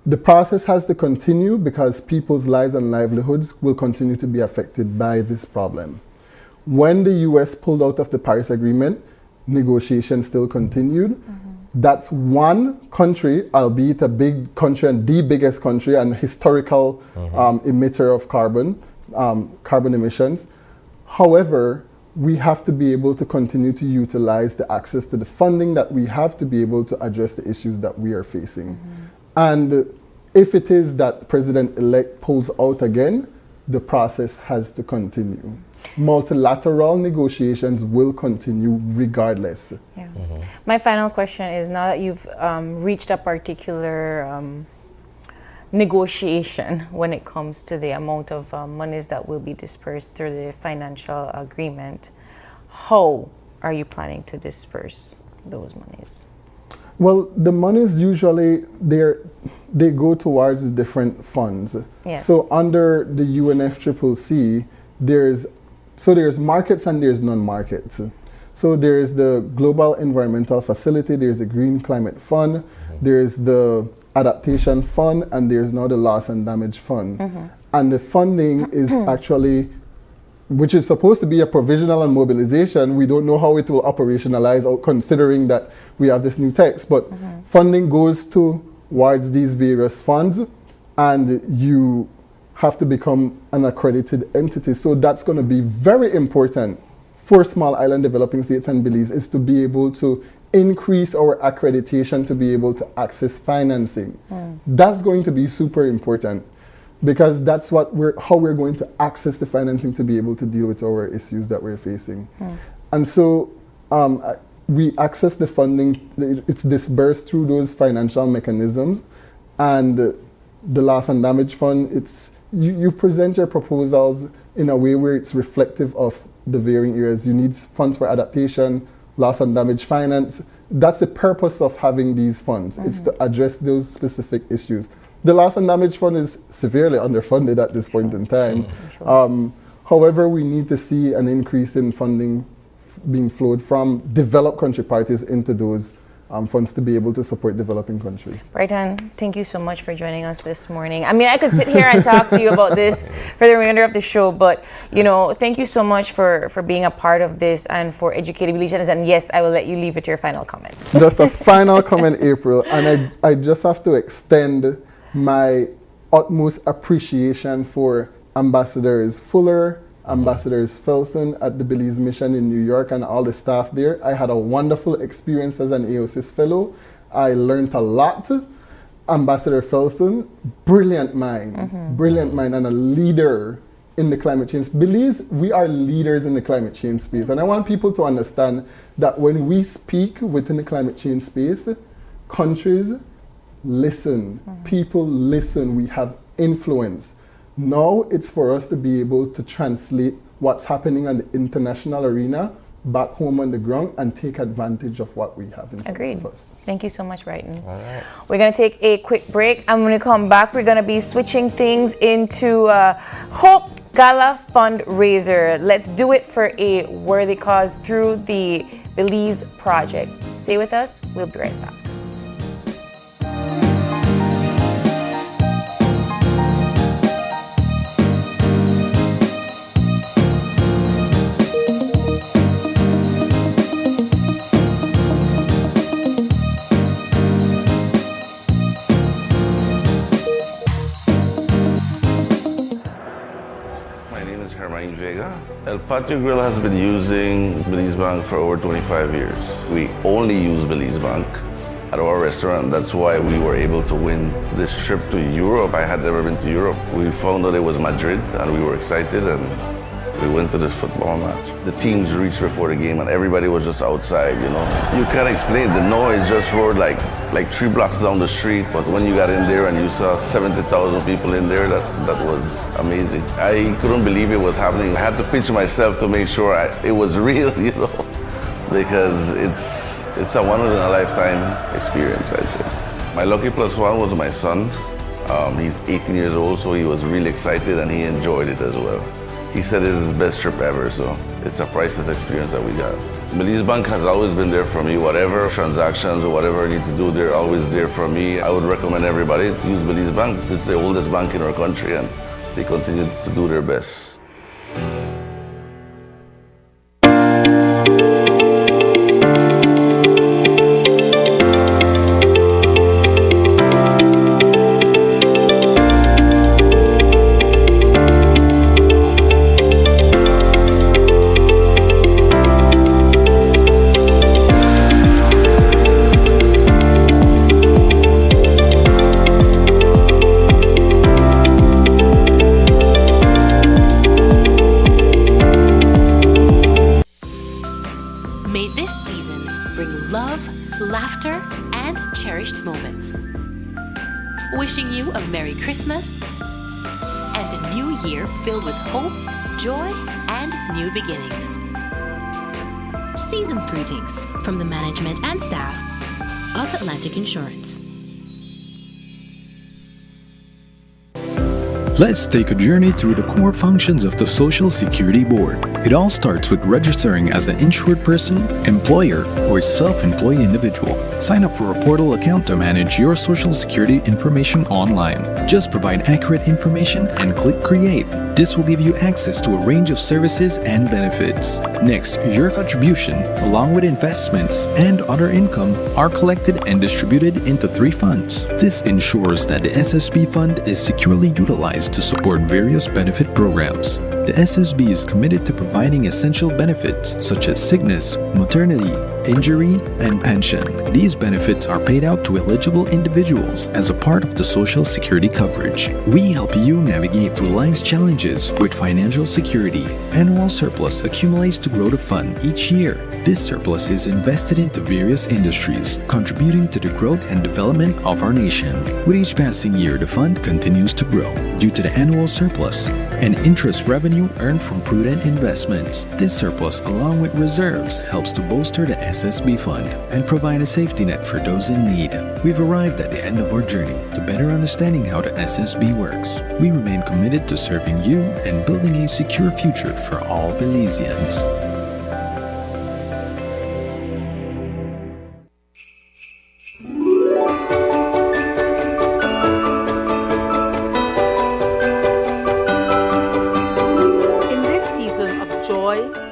The process has to continue because people's lives and livelihoods will continue to be affected by this problem. When the US pulled out of the Paris Agreement, negotiations still continued. That's one country, albeit a big country and the biggest country and historical emitter of carbon emissions. However, we have to be able to continue to utilize the access to the funding that we have to be able to address the issues that we are facing. And if it is that President-elect pulls out again, the process has to continue. Multilateral negotiations will continue regardless. My final question is, now that you've reached a particular negotiation when it comes to the amount of monies that will be dispersed through the financial agreement, how are you planning to disperse those monies? Well, the monies usually, they go towards different funds. Yes. So under the UNFCCC, there's markets and there's non-markets. So there's the Global Environmental Facility, there's the Green Climate Fund, there's the Adaptation Fund, and there's now the Loss and Damage Fund. And the funding is actually, which is supposed to be a provisional and mobilization. We don't know how it will operationalize, considering that we have this new text, but funding goes towards these various funds, and you have to become an accredited entity. So that's going to be very important for small island developing states and Belize, is to be able to increase our accreditation to be able to access financing. That's going to be super important, because that's how we're going to access the financing to be able to deal with our issues that we're facing. And so we access the funding, it's disbursed through those financial mechanisms. And the loss and damage fund, it's you present your proposals in a way where it's reflective of the varying areas. You need funds for adaptation, loss and damage finance. That's the purpose of having these funds. It's to address those specific issues. The loss and damage fund is severely underfunded at this point in time. However, we need to see an increase in funding being flowed from developed country parties into those funds to be able to support developing countries. Brighton, thank you so much for joining us this morning. I mean, I could sit here and talk to you about this for the remainder of the show, but, you know, thank you so much for being a part of this and for educating Belizeans. And yes, I will let you leave with your final comment. Just a final comment, April, and I just have to extend my utmost appreciation for Ambassadors Fuller, Ambassadors Felson at the Belize Mission in New York and all the staff there. I had a wonderful experience as an AOSIS fellow. I learned a lot. Ambassador Felson, brilliant mind and a leader in the climate change. Belize, we are leaders in the climate change space. And I want people to understand that when we speak within the climate change space, countries listen, people listen, we have influence. Now it's for us to be able to translate what's happening on the international arena back home on the ground and take advantage of what we have in front of us. Thank you so much, Brighton. All right. We're going to take a quick break. And when we come back, we're going to be switching things into Hope Gala Fundraiser. Let's do it for a worthy cause through the Belize Project. Stay with us. We'll be right back. El Patio Grill has been using Belize Bank for over 25 years. We only use Belize Bank at our restaurant. That's why we were able to win this trip to Europe. I had never been to Europe. We found out it was Madrid and we were excited and we went to this football match. The teams reached before the game and everybody was just outside, you know. You can't explain it. The noise just roared like 3 blocks down the street, but when you got in there and you saw 70,000 people in there, that was amazing. I couldn't believe it was happening. I had to pinch myself to make sure it was real, you know, because it's a one-in-a-lifetime experience, I'd say. My lucky plus one was my son. He's 18 years old, so he was really excited and he enjoyed it as well. He said this is his best trip ever, so it's a priceless experience that we got. Belize Bank has always been there for me. Whatever transactions or whatever I need to do, they're always there for me. I would recommend everybody to use Belize Bank. It's the oldest bank in our country and they continue to do their best. Wishing you a Merry Christmas and a new year filled with hope, joy, and new beginnings. Season's greetings from the management and staff of Atlantic Insurance. Let's take a journey through the core functions of the Social Security Board. It all starts with registering as an insured person, employer, or self-employed individual. Sign up for a portal account to manage your Social Security information online. Just provide accurate information and click Create. This will give you access to a range of services and benefits. Next, your contribution, along with investments and other income, are collected and distributed into 3 funds. This ensures that the SSB fund is securely utilized to support various benefit programs. the SSB is committed to providing essential benefits such as sickness, maternity, injury, and pension. These benefits are paid out to eligible individuals as a part of the Social Security coverage. We help you navigate through life's challenges with financial security. Annual surplus accumulates to grow the fund each year. This surplus is invested into various industries, contributing to the growth and development of our nation. With each passing year, the fund continues to grow due to the annual surplus and interest revenue earned from prudent investments. This surplus, along with reserves, helps to bolster the SSB fund and provide a safety net for those in need. We've arrived at the end of our journey to better understanding how the SSB works. We remain committed to serving you and building a secure future for all Belizeans.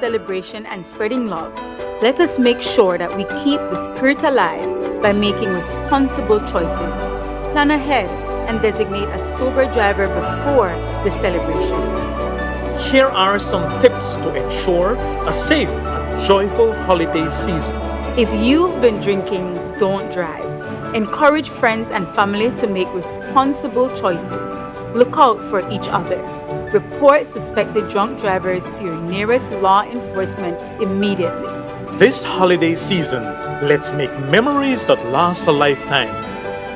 Celebration and spreading love, let us make sure that we keep the spirit alive by making responsible choices. Plan ahead and designate a sober driver before the celebrations. Here are some tips to ensure a safe and joyful holiday season. If you've been drinking, don't drive. Encourage friends and family to make responsible choices. Look out for each other. Report suspected drunk drivers to your nearest law enforcement immediately. This holiday season, let's make memories that last a lifetime.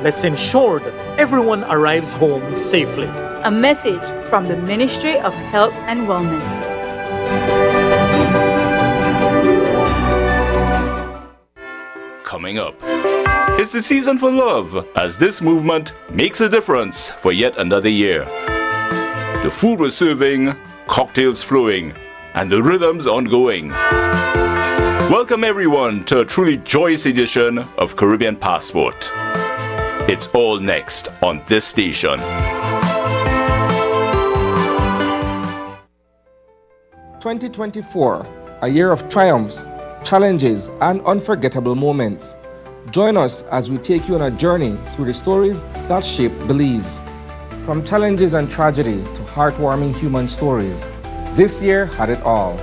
Let's ensure that everyone arrives home safely. A message from the Ministry of Health and Wellness. Coming up, it's the season for love, as this movement makes a difference for yet another year. The food we're serving, cocktails flowing, and the rhythms ongoing. Welcome everyone to a truly joyous edition of Caribbean Passport. It's all next on this station. 2024, a year of triumphs, challenges, and unforgettable moments. Join us as we take you on a journey through the stories that shaped Belize. From challenges and tragedy to heartwarming human stories, this year had it all.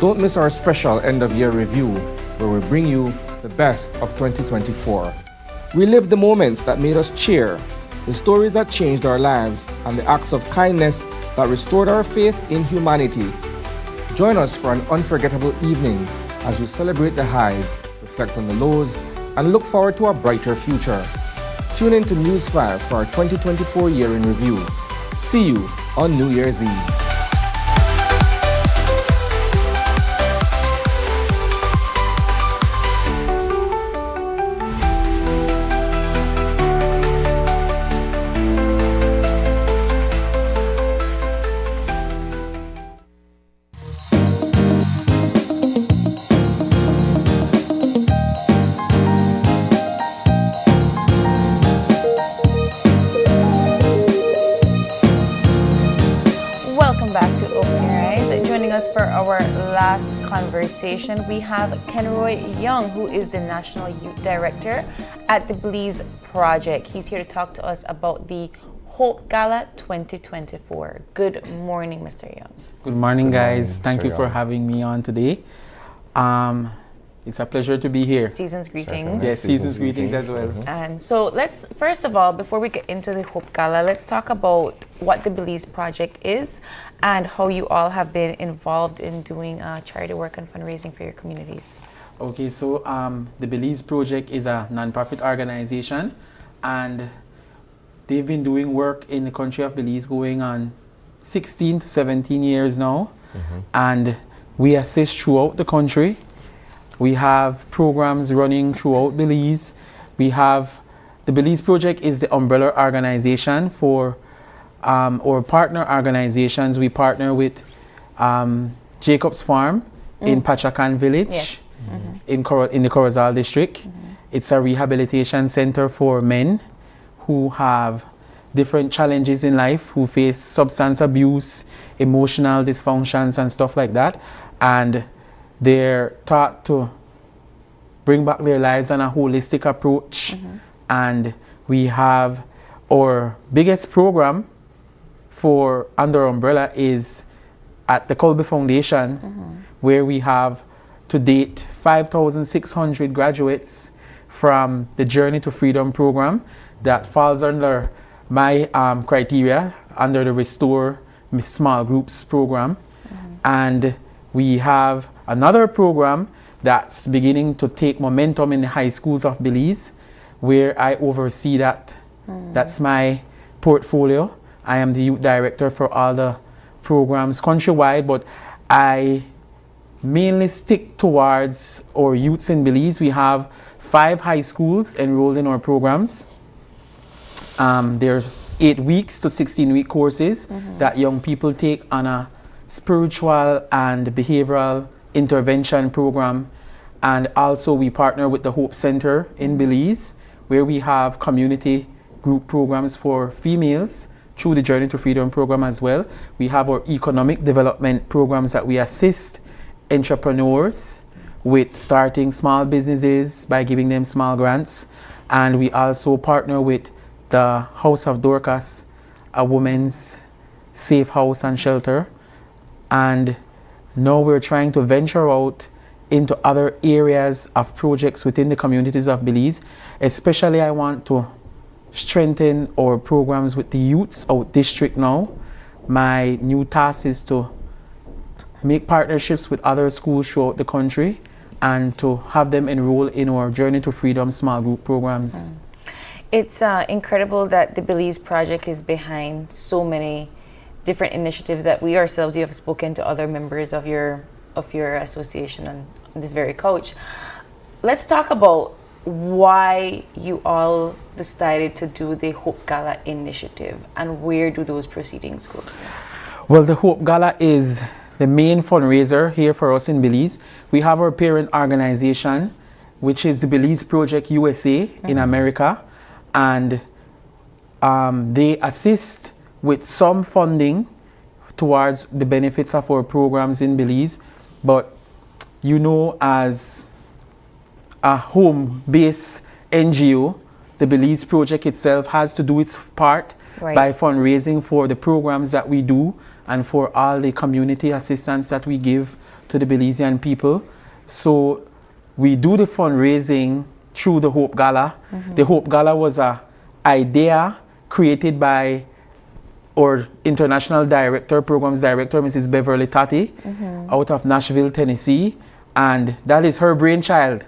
Don't miss our special end-of-year review, where we bring you the best of 2024. Relive the moments that made us cheer, the stories that changed our lives, and the acts of kindness that restored our faith in humanity. Join us for an unforgettable evening as we celebrate the highs, reflect on the lows, and look forward to a brighter future. Tune in to News 5 for our 2024 year in review. See you on New Year's Eve. Conversation, we have Kenroy Young, who is the National Youth Director at the Belize Project. He's here to talk to us about the Hope Gala 2024. Good morning, Mr. Young. Good morning, guys. Thank you for having me on today. It's a pleasure to be here. Season's greetings. Yes, season's greetings as well. And so let's, first of all, before we get into the Hope Gala, let's talk about what the Belize Project is and how you all have been involved in doing charity work and fundraising for your communities. Okay, so the Belize Project is a non-profit organization, and they've been doing work in the country of Belize going on 16 to 17 years now. And we assist throughout the country. We have programs running throughout Belize. We have the Belize Project is the umbrella organization for our partner organizations. We partner with Jacob's Farm in Pachacan Village in the Corozal district. It's a rehabilitation center for men who have different challenges in life, who face substance abuse, emotional dysfunctions and stuff like that. And they're taught to bring back their lives on a holistic approach. And we have our biggest program for under umbrella is at the Colby Foundation, where we have to date 5,600 graduates from the Journey to Freedom program that falls under my criteria, under the Restore Small Groups program. And we have another program that's beginning to take momentum in the high schools of Belize, where I oversee that. That's my portfolio. I am the youth director for all the programs countrywide, but I mainly stick towards our youths in Belize. We have 5 high schools enrolled in our programs. There's 8 weeks to 16-week courses that young people take on a spiritual and behavioral intervention program. And also we partner with the Hope Center in Belize, where we have community group programs for females through the Journey to Freedom program as well. We have our economic development programs that we assist entrepreneurs with starting small businesses by giving them small grants. And we also partner with the House of Dorcas, a women's safe house and shelter. And now we're trying to venture out into other areas of projects within the communities of Belize. Especially I want to strengthen our programs with the youths out district now. My new task is to make partnerships with other schools throughout the country and to have them enroll in our Journey to Freedom small group programs. It's incredible that the Belize project is behind so many different initiatives that we ourselves, you have spoken to other members of your association on this very couch. Let's talk about why you all decided to do the Hope Gala initiative and where do those proceedings go to? Well, the Hope Gala is the main fundraiser here for us in Belize. We have our parent organization, which is the Belize Project USA in America, and they assist with some funding towards the benefits of our programs in Belize. But you know, as a home-based NGO, the Belize Project itself has to do its part by fundraising for the programs that we do and for all the community assistance that we give to the Belizean people. So we do the fundraising through the Hope Gala. The Hope Gala was an idea created by our international director, programs director, Mrs. Beverly Tati, out of Nashville, Tennessee. And that is her brainchild.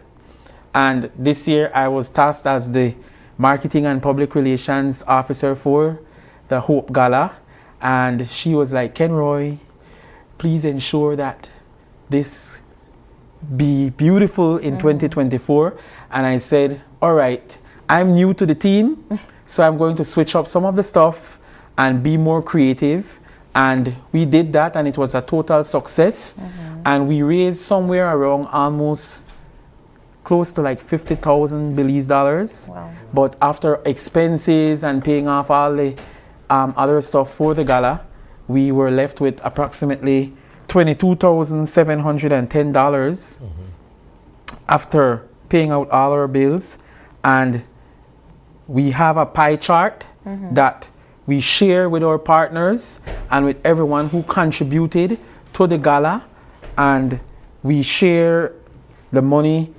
And this year I was tasked as the marketing and public relations officer for the Hope Gala. And she was like, Kenroy, please ensure that this be beautiful in 2024. And I said, all right, I'm new to the team, so I'm going to switch up some of the stuff and be more creative. And we did that, and it was a total success. And we raised somewhere around almost close to like 50,000 Belize dollars. Wow. But after expenses and paying off all the other stuff for the gala, we were left with approximately $22,710 after paying out all our bills. And we have a pie chart that we share with our partners and with everyone who contributed to the gala, and we share the money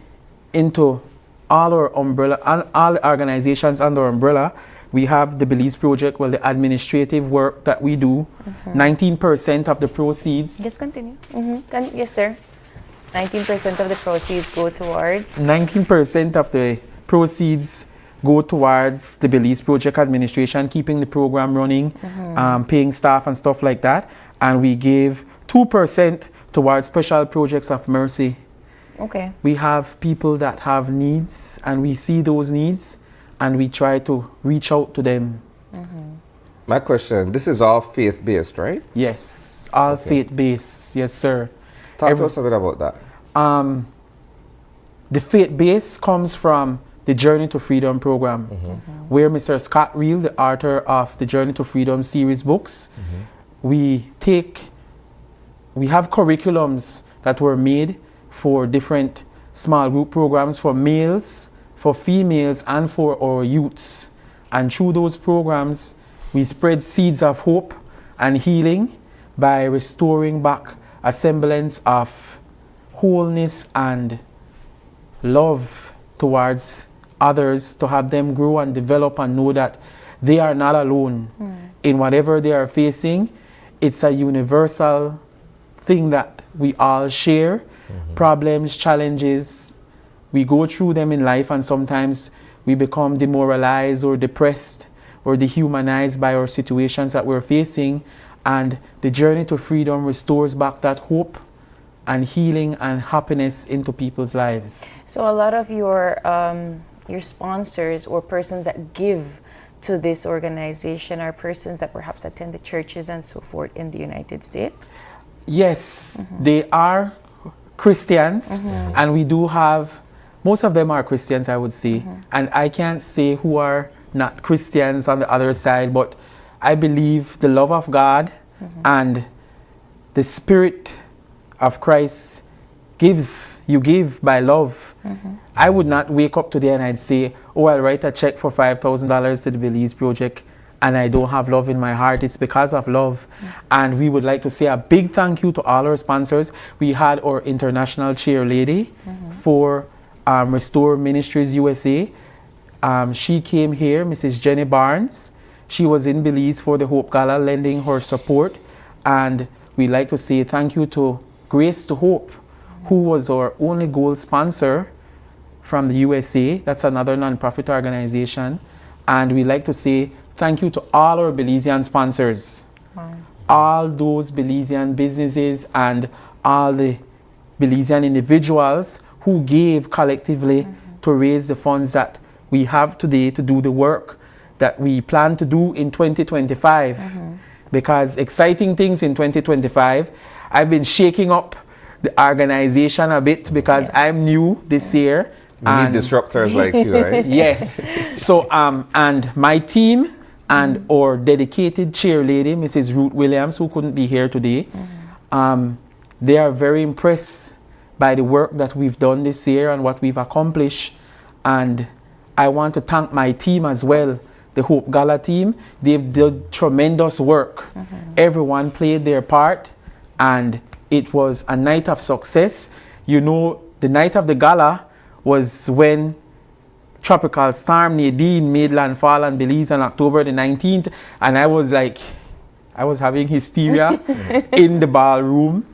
into all our umbrella and all the organizations under our umbrella. We have the Belize Project, well, the administrative work that we do. 19% of the proceeds. Just continue. Yes, sir. 19% of the proceeds go towards? 19% of the proceeds go towards the Belize Project administration, keeping the program running, paying staff and stuff like that. And we give 2% towards special projects of mercy. Okay. We have people that have needs, and we see those needs, and we try to reach out to them. My question, this is all faith-based, right? Yes, all faith-based. Yes, sir. Talk to us a bit about that. The faith base comes from the Journey to Freedom program, where Mr. Scott Reel, the author of the Journey to Freedom series books, we have curriculums that were made for different small group programs for males, for females, and for our youths. And through those programs, we spread seeds of hope and healing by restoring back a semblance of wholeness and love towards others, to have them grow and develop and know that they are not alone in whatever they are facing. It's a universal thing that we all share. Problems, challenges, we go through them in life, and sometimes we become demoralized or depressed or dehumanized by our situations that we're facing. And the journey to freedom restores back that hope and healing and happiness into people's lives. So a lot of your sponsors or persons that give to this organization are persons that perhaps attend the churches and so forth in the United States? Yes, they are Christians, and we do have, most of them are Christians, I would say, and I can't say who are not Christians on the other side, but I believe the love of God and the Spirit of Christ gives, you give by love. I would not wake up today and I'd say, oh, I'll write a check for $5,000 to the Belize project and I don't have love in my heart. It's because of love. And we would like to say a big thank you to all our sponsors. We had our international chair lady for Restore Ministries USA. She came here, Mrs. Jenny Barnes. She was in Belize for the Hope Gala, lending her support. And we'd like to say thank you to Grace to Hope, who was our only gold sponsor from the USA. That's another nonprofit organization. And we'd like to say thank you to all our Belizean sponsors. All those Belizean businesses and all the Belizean individuals who gave collectively to raise the funds that we have today to do the work that we plan to do in 2025. Because exciting things in 2025. I've been shaking up the organization a bit because I'm new this year. We need disruptors like you, right? Yes. So, and my team and our dedicated chairlady, Mrs. Ruth Williams, who couldn't be here today, they are very impressed by the work that we've done this year and what we've accomplished. And I want to thank my team as well, the Hope Gala team. They've done tremendous work. Everyone played their part, and it was a night of success. You know, the night of the gala was when Tropical Storm Nadine made landfall on Belize on October the 19th, and I was like, I was having hysteria in the ballroom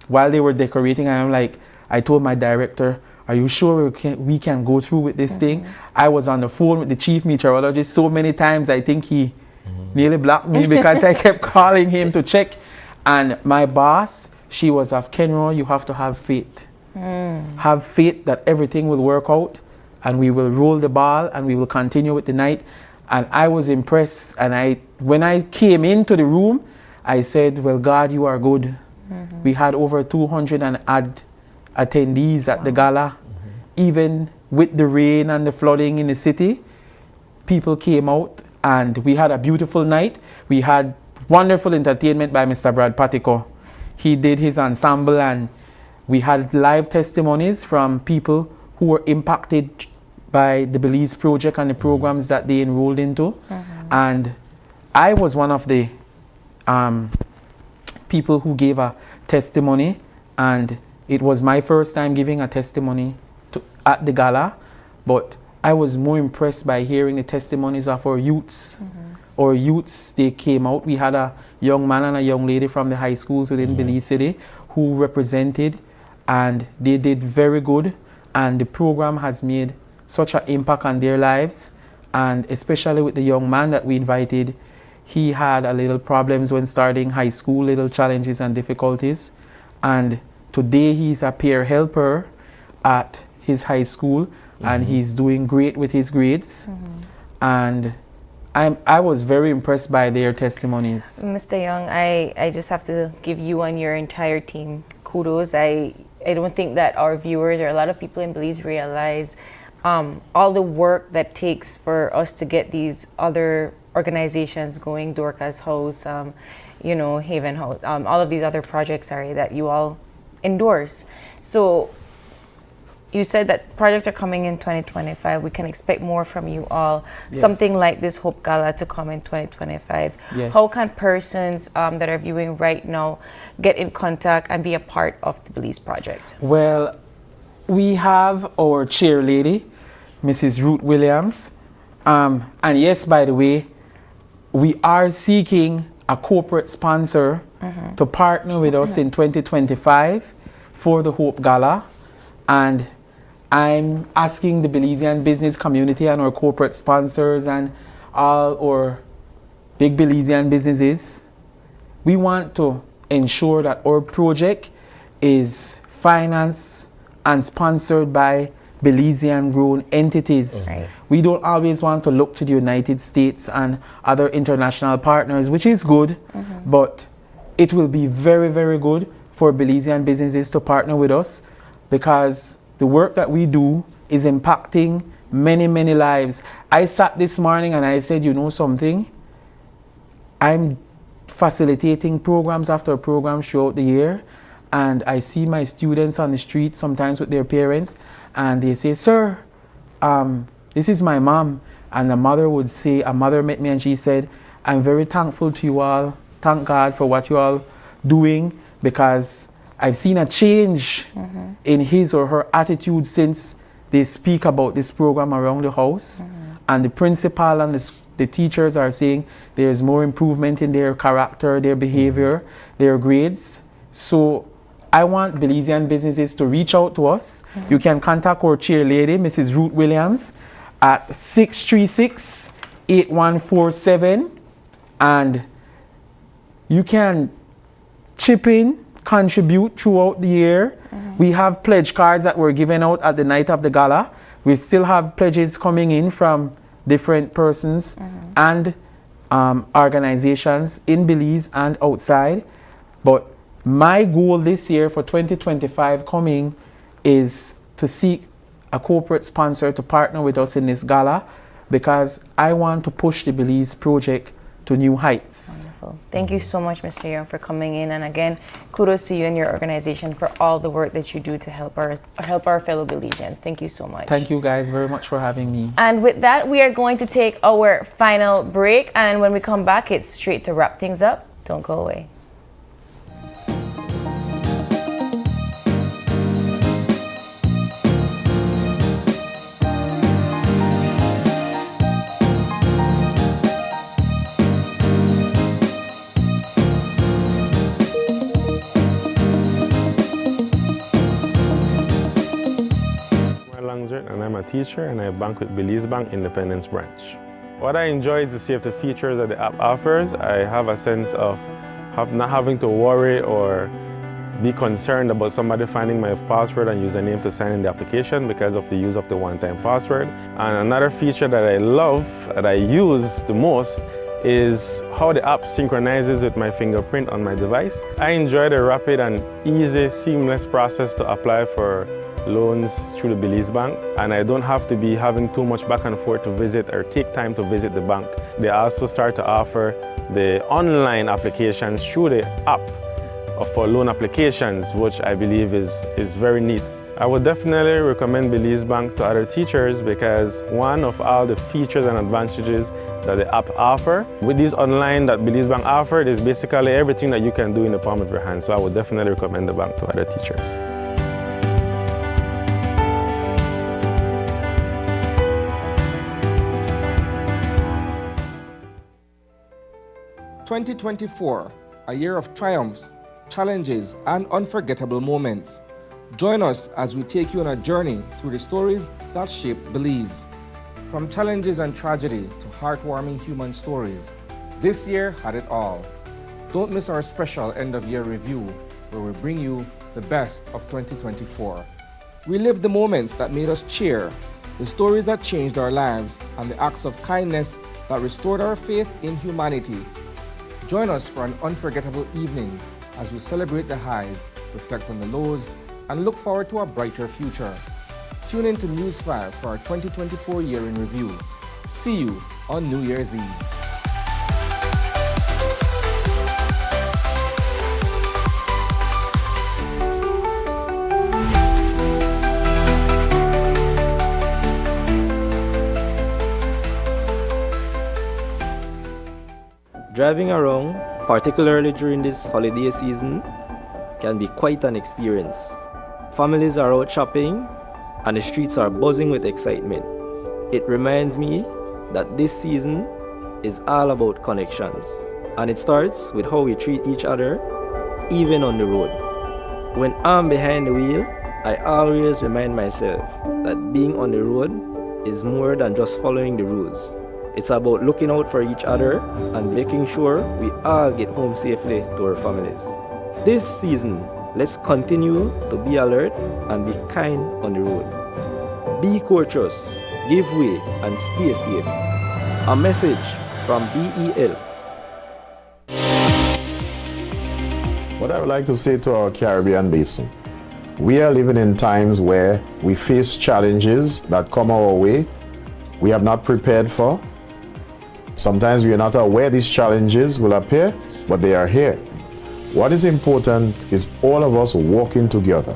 while they were decorating, and I'm like, I told my director, are you sure we can go through with this thing? I was on the phone with the chief meteorologist so many times, I think he nearly blocked me because I kept calling him to check. And my boss, she was of Kenro, you have to have faith. Have faith that everything will work out and we will roll the ball and we will continue with the night. And I was impressed, and when I came into the room, I said, well, God, you are good. We had over 200 and odd attendees at the gala. Even with the rain and the flooding in the city, people came out and we had a beautiful night. We had wonderful entertainment by Mr. Brad Patico. He did his ensemble, and we had live testimonies from people who were impacted by the Belize project and the programs that they enrolled into. And I was one of the people who gave a testimony, and it was my first time giving a testimony at the gala, but I was more impressed by hearing the testimonies of our youths. Our youths, they came out. We had a young man and a young lady from the high schools within Belize City who represented, and they did very good, and the program has made such an impact on their lives. And especially with the young man that we invited, he had a little problems when starting high school, little challenges and difficulties, and today he's a peer helper at his high school, and he's doing great with his grades. And I was very impressed by their testimonies. Mr. Young, I just have to give you and your entire team kudos. I don't think that our viewers or a lot of people in Belize realize all the work that takes for us to get these other organizations going, Dorcas House, you know, Haven House, all of these other projects, that you all endorse. So you said that projects are coming in 2025. We can expect more from you all. Yes. Something like this Hope Gala to come in 2025. Yes. How can persons that are viewing right now get in contact and be a part of the Belize project? Well, we have our chair lady, Mrs. Ruth Williams. And yes, by the way, we are seeking a corporate sponsor to partner with us in 2025 for the Hope Gala. And I'm asking the Belizean business community and our corporate sponsors and all our big Belizean businesses, we want to ensure that our project is financed and sponsored by Belizean grown entities. Right. We don't always want to look to the United States and other international partners, which is good, but it will be very, very good for Belizean businesses to partner with us, because the work that we do is impacting many, many lives. I sat this morning and I said, you know something? I'm facilitating programs after programs throughout the year, and I see my students on the street sometimes with their parents, and they say, sir, this is my mom. And the mother would say, a mother met me and she said, I'm very thankful to you all. Thank God for what you all doing, because I've seen a change in his or her attitude since they speak about this program around the house. And the principal and the teachers are saying there's more improvement in their character, their behavior, their grades. So I want Belizean businesses to reach out to us. You can contact our chair lady, Mrs. Ruth Williams, at 636-8147. And you can chip in, contribute throughout the year. We have pledge cards that were given out at the night of the gala. We still have pledges coming in from different persons and organizations in Belize and outside. But my goal this year for 2025 coming is to seek a corporate sponsor to partner with us in this gala, because I want to push the Belize project to new heights. Wonderful. Thank you so much, Mr. Young, for coming in. And again, kudos to you and your organization for all the work that you do to help our fellow Belizeans. Thank you so much. Thank you guys very much for having me. And with that, we are going to take our final break. And when we come back, it's straight to wrap things up. Don't go away. And I'm a teacher, and I bank with Belize Bank Independence Branch. What I enjoy is the safety features that the app offers. I have a sense of not having to worry or be concerned about somebody finding my password and username to sign in the application because of the use of the one-time password. And another feature that I love, that I use the most, is how the app synchronizes with my fingerprint on my device. I enjoy the rapid and easy, seamless process to apply for loans through the Belize Bank, and I don't have to be having too much back and forth to visit or take time to visit the bank. They also start to offer the online applications through the app for loan applications, which I believe is very neat. I would definitely recommend Belize Bank to other teachers because one of all the features and advantages that the app offer. With these online that Belize Bank offered is basically everything that you can do in the palm of your hand. So I would definitely recommend the bank to other teachers. "2024, a year of triumphs, challenges, and unforgettable moments. Join us as we take you on a journey through the stories that shaped Belize. From challenges and tragedy to heartwarming human stories, this year had it all. Don't miss our special end-of-year review, where we bring you the best of 2024. Relive the moments that made us cheer, the stories that changed our lives, and the acts of kindness that restored our faith in humanity. Join us for an unforgettable evening as we celebrate the highs, reflect on the lows, and look forward to a brighter future. Tune in to News 5 for our 2024 year in review. See you on New Year's Eve. Driving around, particularly during this holiday season, can be quite an experience. Families are out shopping and the streets are buzzing with excitement. It reminds me that this season is all about connections, and it starts with how we treat each other, even on the road. When I'm behind the wheel, I always remind myself that being on the road is more than just following the rules. It's about looking out for each other and making sure we all get home safely to our families. This season, let's continue to be alert and be kind on the road. Be courteous, give way, and stay safe. A message from BEL. What I would like to say to our Caribbean basin, we are living in times where we face challenges that come our way we have not prepared for. Sometimes we are not aware these challenges will appear, but they are here. What is important is all of us working together.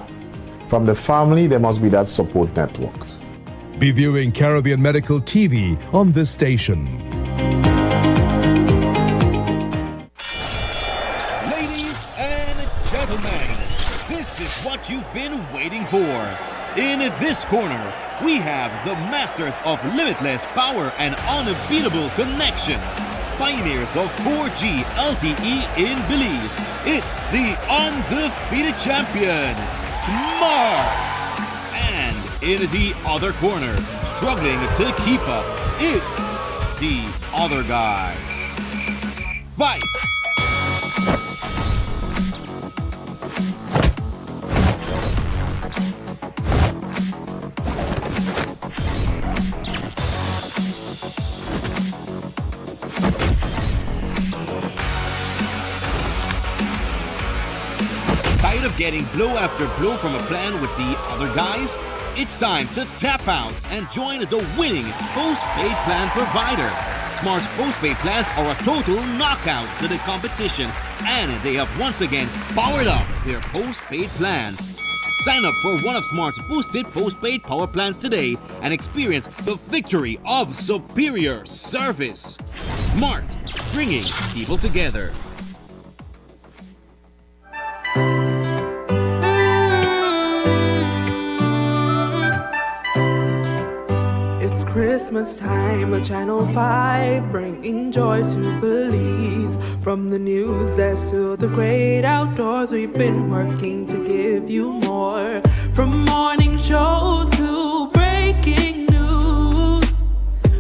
From the family, there must be that support network. Be viewing Caribbean Medical TV on this station. Ladies and gentlemen, this is what you've been waiting for. In this corner, we have the masters of limitless power and unbeatable connection. Pioneers of 4G LTE in Belize. It's the undefeated champion, Smart. And in the other corner, struggling to keep up, it's the other guy. Fight! Tired of getting blow after blow from a plan with the other guys? It's time to tap out and join the winning postpaid plan provider. Smart's postpaid plans are a total knockout to the competition, and they have once again powered up their postpaid plans. Sign up for one of Smart's boosted postpaid power plans today and experience the victory of superior service. Smart, bringing people together. It's Christmas time on Channel 5, bringing joy to Belize. From the news as to the great outdoors, we've been working to give you more. From morning shows to breaking news,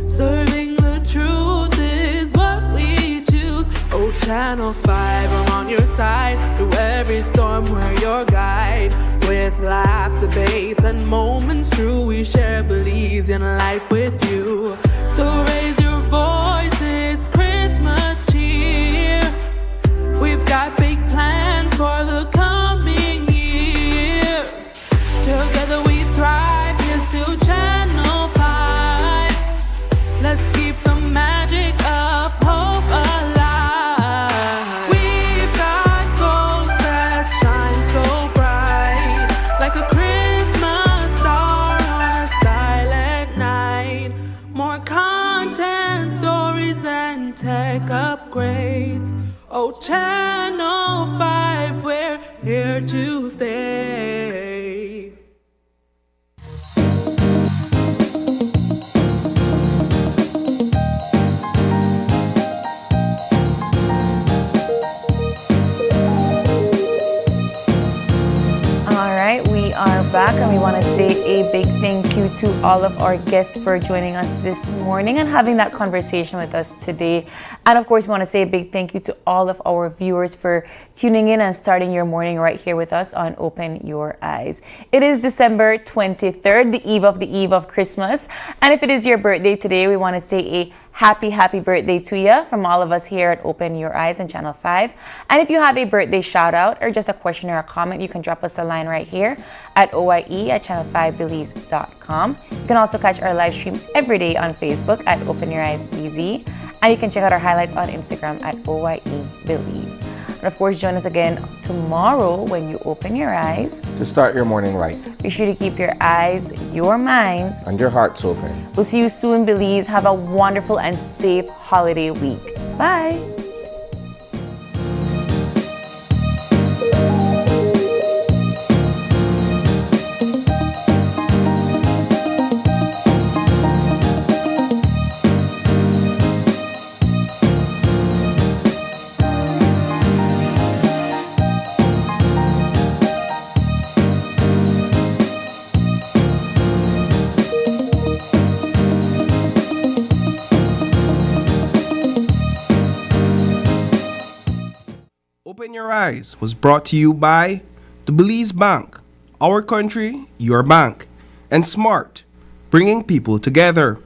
serving the truth is what we choose. Oh, Channel 5, I'm on your side. Through every storm, we're your guide. With laugh, debates, and moments true, we share Belizean life with you. So raise your voices, Christmas cheer. We've got big plans for the coming year. Together we thrive, here's to Channel 5. Let's keep the magic of hope alive. We've got goals that shine so bright, like a Christmas star on a silent night. More content, stories, and tech upgrades. Oh, Channel 5, we're here to stay. All right, we are back and we want to say a big thank you to all of our guests for joining us this morning and having that conversation with us today. And of course, we want to say a big thank you to all of our viewers for tuning in and starting your morning right here with us on Open Your Eyes. It is December 23rd, the eve of Christmas. And if it is your birthday today, we want to say a happy birthday to you from all of us here at Open Your Eyes and Channel 5. And if you have a birthday shout out or just a question or a comment, you can drop us a line right here at oye@channel5belize.com. You can also catch our live stream every day on Facebook at Open Your Eyes BZ. And you can check out our highlights on Instagram at oye_belize. And of course, join us again tomorrow when you open your eyes to start your morning right. Be sure to keep your eyes, your minds, and your hearts open. We'll see you soon, Belize. Have a wonderful and safe holiday week. Bye. Open Your Eyes was brought to you by the Belize Bank, our country, your bank, and SMART, bringing people together.